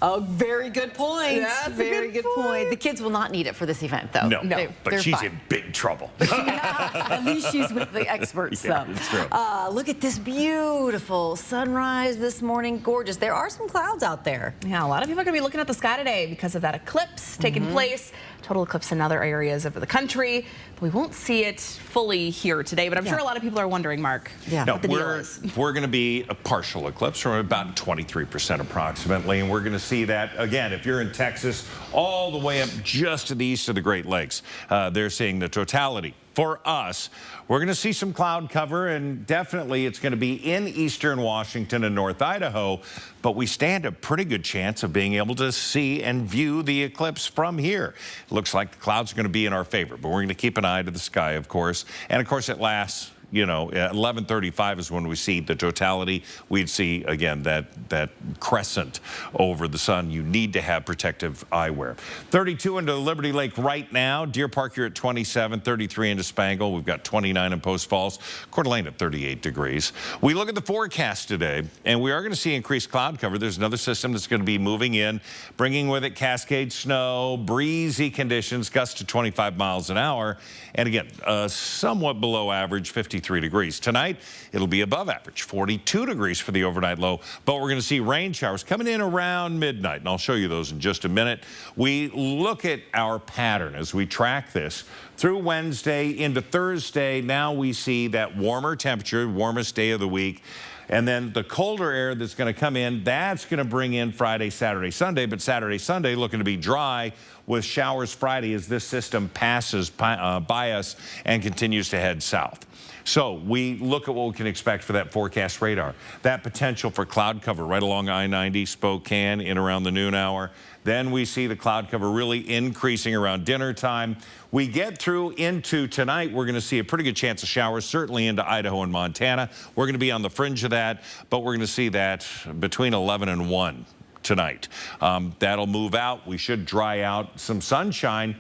Oh, very good point. That's very good point. The kids will not need it for this event, though. No, but she's in big trouble. At least she's with the experts, though. It's true. Look at this beautiful sunrise this morning. Gorgeous. There are some clouds out there. Yeah, a lot of people are going to be looking at the sky today because of that eclipse taking place. Total eclipse in other areas of the country. But we won't see it fully here today. But I'm sure a lot of people are wondering, Mark, what the deal is. We're going to be a partial eclipse from about 23% approximately. And we're going to see that, again, if you're in Texas, all the way up just to the east of the Great Lakes. They're seeing the totality. For us, we're going to see some cloud cover, and definitely it's going to be in eastern Washington and North Idaho, but we stand a pretty good chance of being able to see and view the eclipse from here. It looks like the clouds are going to be in our favor, but we're going to keep an eye to the sky, of course. And, of course, it lasts at 11:35 is when we see the totality. We'd see, again, that crescent over the sun. You need to have protective eyewear. 32 into Liberty Lake right now. Deer Park, you're at 27, 33 into Spangle. We've got 29 in Post Falls. Coeur d'Alene at 38 degrees. We look at the forecast today, and we are going to see increased cloud cover. There's another system that's going to be moving in, bringing with it cascade snow, breezy conditions, gusts to 25 miles an hour. And again, somewhat below average, 53 degrees. Tonight, it'll be above average, 42 degrees for the overnight low. But we're going to see rain showers coming in around midnight, and I'll show you those in just a minute. We look at our pattern as we track this through Wednesday into Thursday. Now we see that warmer temperature, warmest day of the week. And then the colder air that's going to come in, that's going to bring in Friday, Saturday, Sunday. But Saturday, Sunday looking to be dry with showers Friday as this system passes by us and continues to head south. So we look at what we can expect for that forecast radar. That potential for cloud cover right along I-90, Spokane, in around the noon hour. Then we see the cloud cover really increasing around dinner time. We get through into tonight, we're going to see a pretty good chance of showers, certainly into Idaho and Montana. We're going to be on the fringe of that, but we're going to see that between 11 and 1 tonight. That'll move out. We should dry out, some sunshine.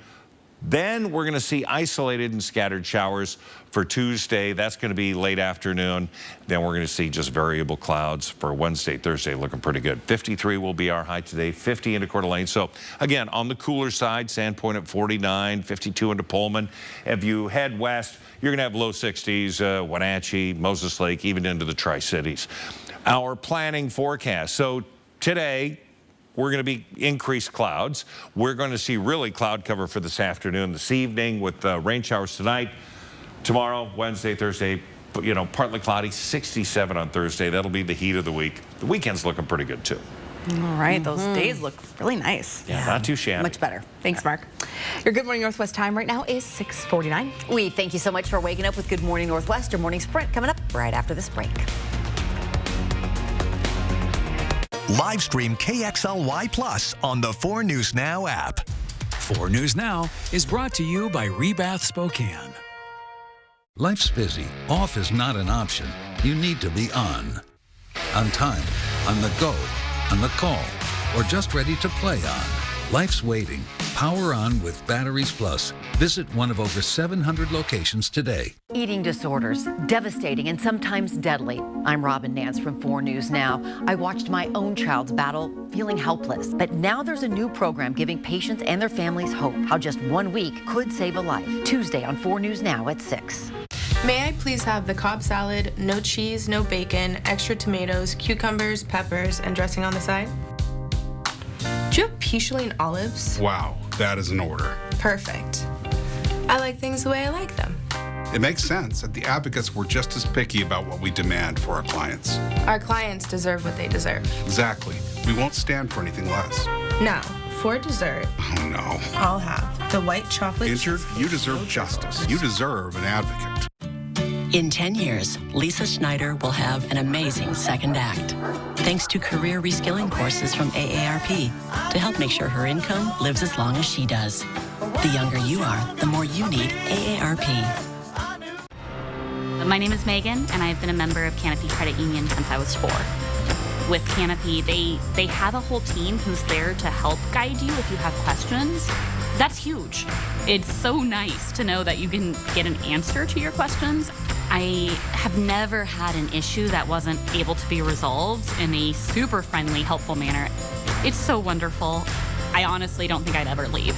Then we're going to see isolated and scattered showers for Tuesday. That's going to be late afternoon. Then we're going to see just variable clouds for Wednesday, Thursday, looking pretty good. 53 will be our high today, 50 into Coeur d'Alene. So again, on the cooler side, Sandpoint at 49, 52 into Pullman. If you head west, you're going to have low 60s, Wenatchee, Moses Lake, even into the Tri-Cities. Our planning forecast. So today, we're going to be increased clouds. We're going to see really cloud cover for this afternoon, this evening, with rain showers tonight. Tomorrow, Wednesday, Thursday, partly cloudy, 67 on Thursday. That'll be the heat of the week. The weekend's looking pretty good, too. All right, those days look really nice. Yeah, not too shabby. Much better. Thanks, Mark. Your Good Morning Northwest time right now is 6:49. We thank you so much for waking up with Good Morning Northwest. Your morning sprint coming up right after this break. Live stream KXLY Plus on the 4 News Now app. 4 News Now is brought to you by Rebath Spokane. Life's busy. Off is not an option. You need to be on. On time, on the go, on the call, or just ready to play on. Life's waiting. Power on with Batteries Plus. Visit one of over 700 locations today. Eating disorders, devastating and sometimes deadly. I'm Robin Nance from 4 News Now. I watched my own child's battle, feeling helpless. But now there's a new program giving patients and their families hope. How just 1 week could save a life. Tuesday on 4 News Now at 6. May I please have the Cobb salad, no cheese, no bacon, extra tomatoes, cucumbers, peppers, and dressing on the side? Do you have Picheline olives? Wow, that is an order. Perfect. I like things the way I like them. It makes sense. At the Advocates, we're just as picky about what we demand for our clients. Our clients deserve what they deserve. Exactly. We won't stand for anything less. Now, for dessert. Oh, no. I'll have the white chocolate. Injured? You deserve justice. You deserve an advocate. In 10 years, Lisa Schneider will have an amazing second act, thanks to career reskilling courses from AARP to help make sure her income lives as long as she does. The younger you are, the more you need AARP. My name is Megan, and I've been a member of Canopy Credit Union since I was 4. With Canopy, they have a whole team who's there to help guide you if you have questions. That's huge. It's so nice to know that you can get an answer to your questions. I have never had an issue that wasn't able to be resolved in a super friendly, helpful manner. It's so wonderful. I honestly don't think I'd ever leave.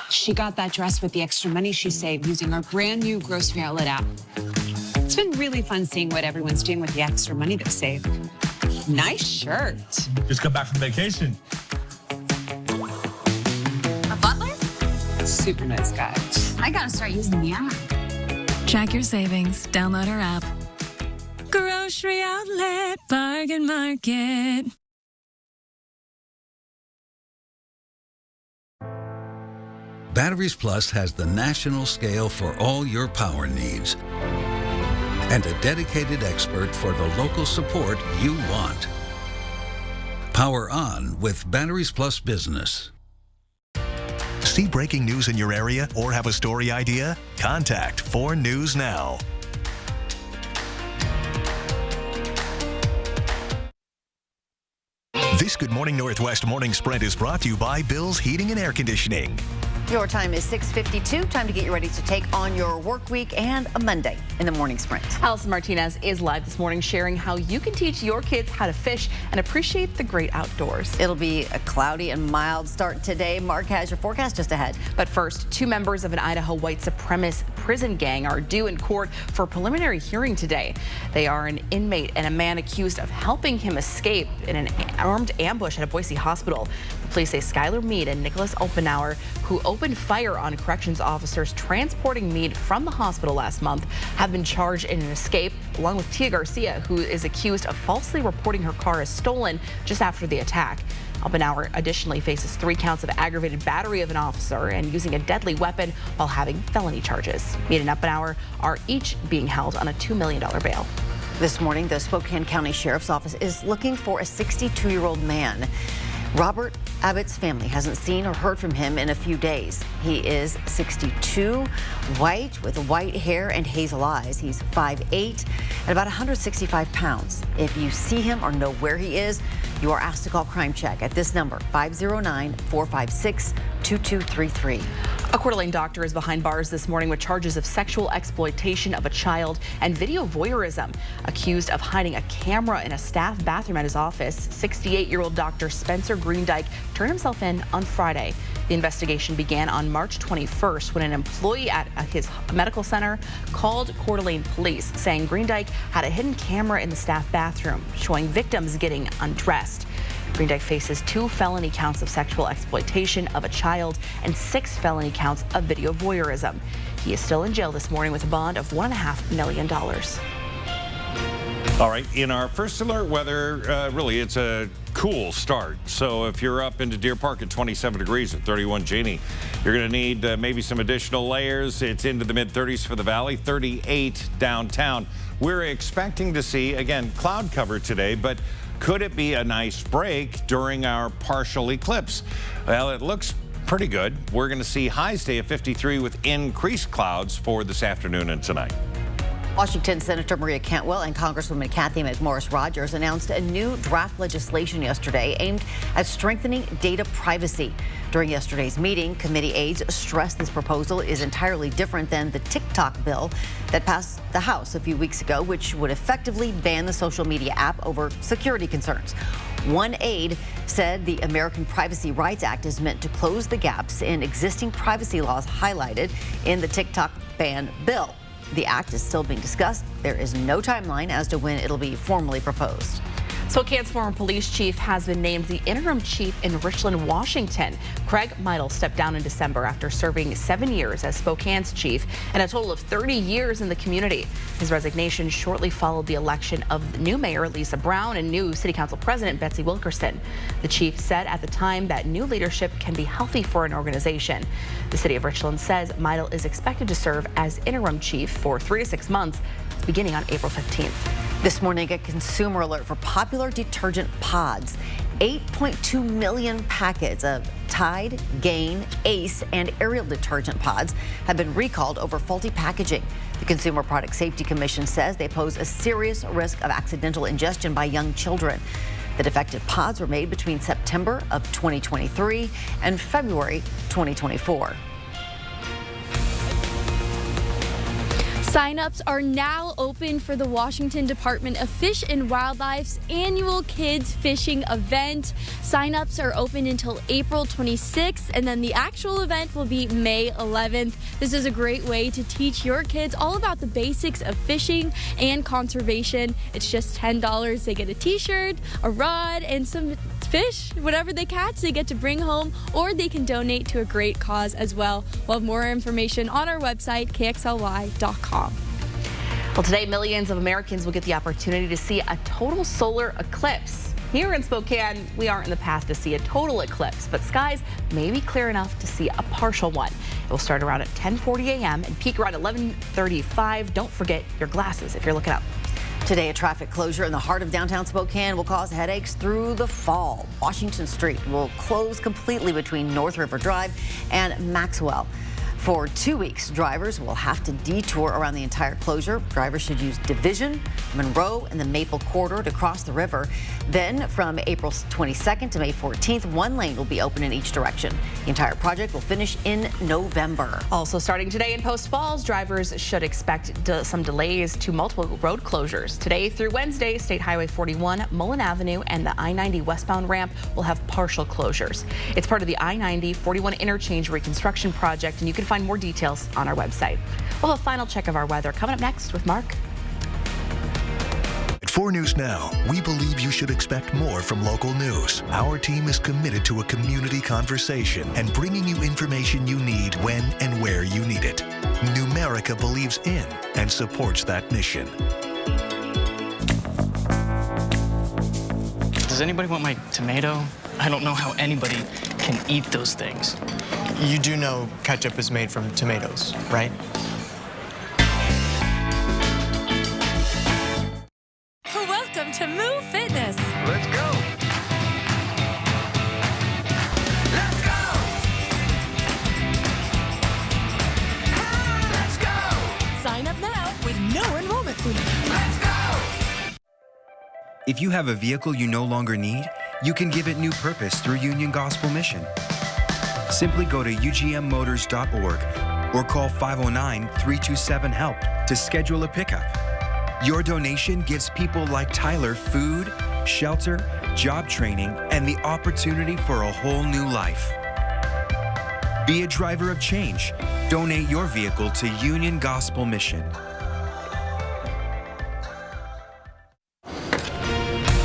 She got that dress with the extra money she saved using our brand new grocery outlet app. It's been really fun seeing what everyone's doing with the extra money they saved. Nice shirt. Just got back from vacation. A butler? Super nice guy. I gotta start using the app. Track your savings. Download our app. Grocery Outlet, Bargain Market. Batteries Plus has the national scale for all your power needs and a dedicated expert for the local support you want. Power on with Batteries Plus Business. See breaking news in your area or have a story idea? Contact 4 News Now. This Good Morning Northwest morning sprint is brought to you by Bill's Heating and Air Conditioning. Your time is 6:52. Time to get you ready to take on your work week and a Monday in the morning sprint. Allison Martinez is live this morning sharing how you can teach your kids how to fish and appreciate the great outdoors. It'll be a cloudy and mild start today. Mark has your forecast just ahead. But first, 2 members of an Idaho white supremacist prison gang are due in court for a preliminary hearing today. They are an inmate and a man accused of helping him escape in an armed ambush at a Boise hospital. The police say Skylar Mead and Nicholas Oppenauer, who opened fire on corrections officers transporting Mead from the hospital last month, have been charged in an escape, along with Tia Garcia, who is accused of falsely reporting her car as stolen just after the attack. Oppenauer additionally faces 3 counts of aggravated battery of an officer and using a deadly weapon while having felony charges. Mead and Oppenauer are each being held on a $2 million bail. This morning, the Spokane County Sheriff's Office is looking for a 62-year-old man. Robert Abbott's family hasn't seen or heard from him in a few days. He is 62, white with white hair and hazel eyes. He's 5'8" and about 165 pounds. If you see him or know where he is, you are asked to call Crime Check at this number, 509-456-2233. A Coeur d'Alene doctor is behind bars this morning with charges of sexual exploitation of a child and video voyeurism. Accused of hiding a camera in a staff bathroom at his office, 68-year-old Dr. Spencer Greendyke turned himself in on Friday. The investigation began on March 21st when an employee at his medical center called Coeur d'Alene police saying Greendyke had a hidden camera in the staff bathroom showing victims getting undressed. Greendyke faces 2 felony counts of sexual exploitation of a child and 6 felony counts of video voyeurism. He is still in jail this morning with a bond of $1.5 million. All right, in our first alert weather, really, it's a cool start. So if you're up into Deer Park at 27 degrees at 31 Genie, you're going to need maybe some additional layers. It's into the mid-30s for the valley, 38 downtown. We're expecting to see, again, cloud cover today, but could it be a nice break during our partial eclipse? Well, it looks pretty good. We're going to see highs stay at 53 with increased clouds for this afternoon and tonight. Washington Senator Maria Cantwell and Congresswoman Kathy McMorris Rodgers announced a new draft legislation yesterday aimed at strengthening data privacy. During yesterday's meeting, committee aides stressed this proposal is entirely different than the TikTok bill that passed the House a few weeks ago, which would effectively ban the social media app over security concerns. One aide said the American Privacy Rights Act is meant to close the gaps in existing privacy laws highlighted in the TikTok ban bill. The act is still being discussed. There is no timeline as to when it'll be formally proposed. Spokane's former police chief has been named the interim chief in Richland, Washington. Craig Meidel stepped down in December after serving 7 years as Spokane's chief and a total of 30 years in the community. His resignation shortly followed the election of new mayor Lisa Brown and new city council president Betsy Wilkerson. The chief said at the time that new leadership can be healthy for an organization. The city of Richland says Meidel is expected to serve as interim chief for 3 to 6 months, beginning on April 15th. This morning, a consumer alert for popular detergent pods. 8.2 million packets of Tide, Gain, Ace, and Ariel detergent pods have been recalled over faulty packaging. The Consumer Product Safety Commission says they pose a serious risk of accidental ingestion by young children. The defective pods were made between September of 2023 and February 2024. Sign-ups are now open for the Washington Department of Fish and Wildlife's annual Kids Fishing event. Sign-ups are open until April 26th, and then the actual event will be May 11th. This is a great way to teach your kids all about the basics of fishing and conservation. It's just $10. They get a t-shirt, a rod, and some fish. Whatever they catch, they get to bring home, or they can donate to a great cause as well. We'll have more information on our website, kxly.com. Well, today, millions of Americans will get the opportunity to see a total solar eclipse. Here in Spokane, we aren't in the path to see a total eclipse, but skies may be clear enough to see a partial one. It will start around at 10:40 a.m. and peak around 11:35. Don't forget your glasses if you're looking up. Today, a traffic closure in the heart of downtown Spokane will cause headaches through the fall. Washington Street will close completely between North River Drive and Maxwell. For 2 weeks, drivers will have to detour around the entire closure. Drivers should use Division, Monroe, and the Maple Corridor to cross the river. Then, from April 22nd to May 14th, one lane will be open in each direction. The entire project will finish in November. Also starting today in Post Falls, drivers should expect some delays to multiple road closures. Today through Wednesday, State Highway 41, Mullen Avenue, and the I-90 westbound ramp will have partial closures. It's part of the I-90 41 interchange reconstruction project, and you can find more details on our website. We'll have a final check of our weather coming up next with Mark. At 4 News Now, we believe you should expect more from local news. Our team is committed to a community conversation and bringing you information you need when and where you need it. Numerica believes in and supports that mission. Does anybody want my tomato? I don't know how anybody can eat those things. You do know ketchup is made from tomatoes, right? Welcome to Move Fitness. Let's go. Let's go. Let's go. Sign up now with no enrollment fee. Let's go. If you have a vehicle you no longer need, you can give it new purpose through Union Gospel Mission. Simply go to ugmmotors.org or call 509-327-HELP to schedule a pickup. Your donation gives people like Tyler food, shelter, job training, and the opportunity for a whole new life. Be a driver of change. Donate your vehicle to Union Gospel Mission.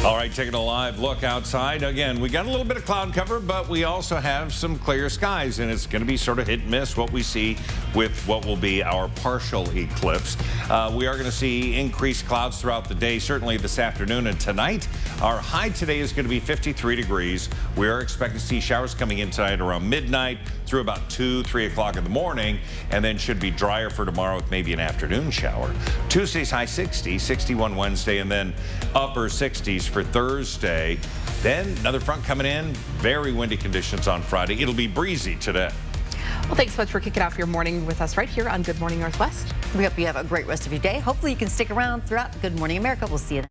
All right, taking a live look outside. Again, we got a little bit of cloud cover, but we also have some clear skies, and it's going to be sort of hit and miss what we see with what will be our partial eclipse. We are going to see increased clouds throughout the day, certainly this afternoon and tonight. Our high today is going to be 53 degrees. We are expecting to see showers coming in tonight around midnight through about 2, 3 o'clock in the morning, and then should be drier for tomorrow with maybe an afternoon shower. Tuesday's high 60, 61 Wednesday, and then upper 60s for Thursday. Then another front coming in, very windy conditions on Friday. It'll be breezy today. Well, thanks so much for kicking off your morning with us right here on Good Morning Northwest. We hope you have a great rest of your day. Hopefully you can stick around throughout Good Morning America. We'll see you then.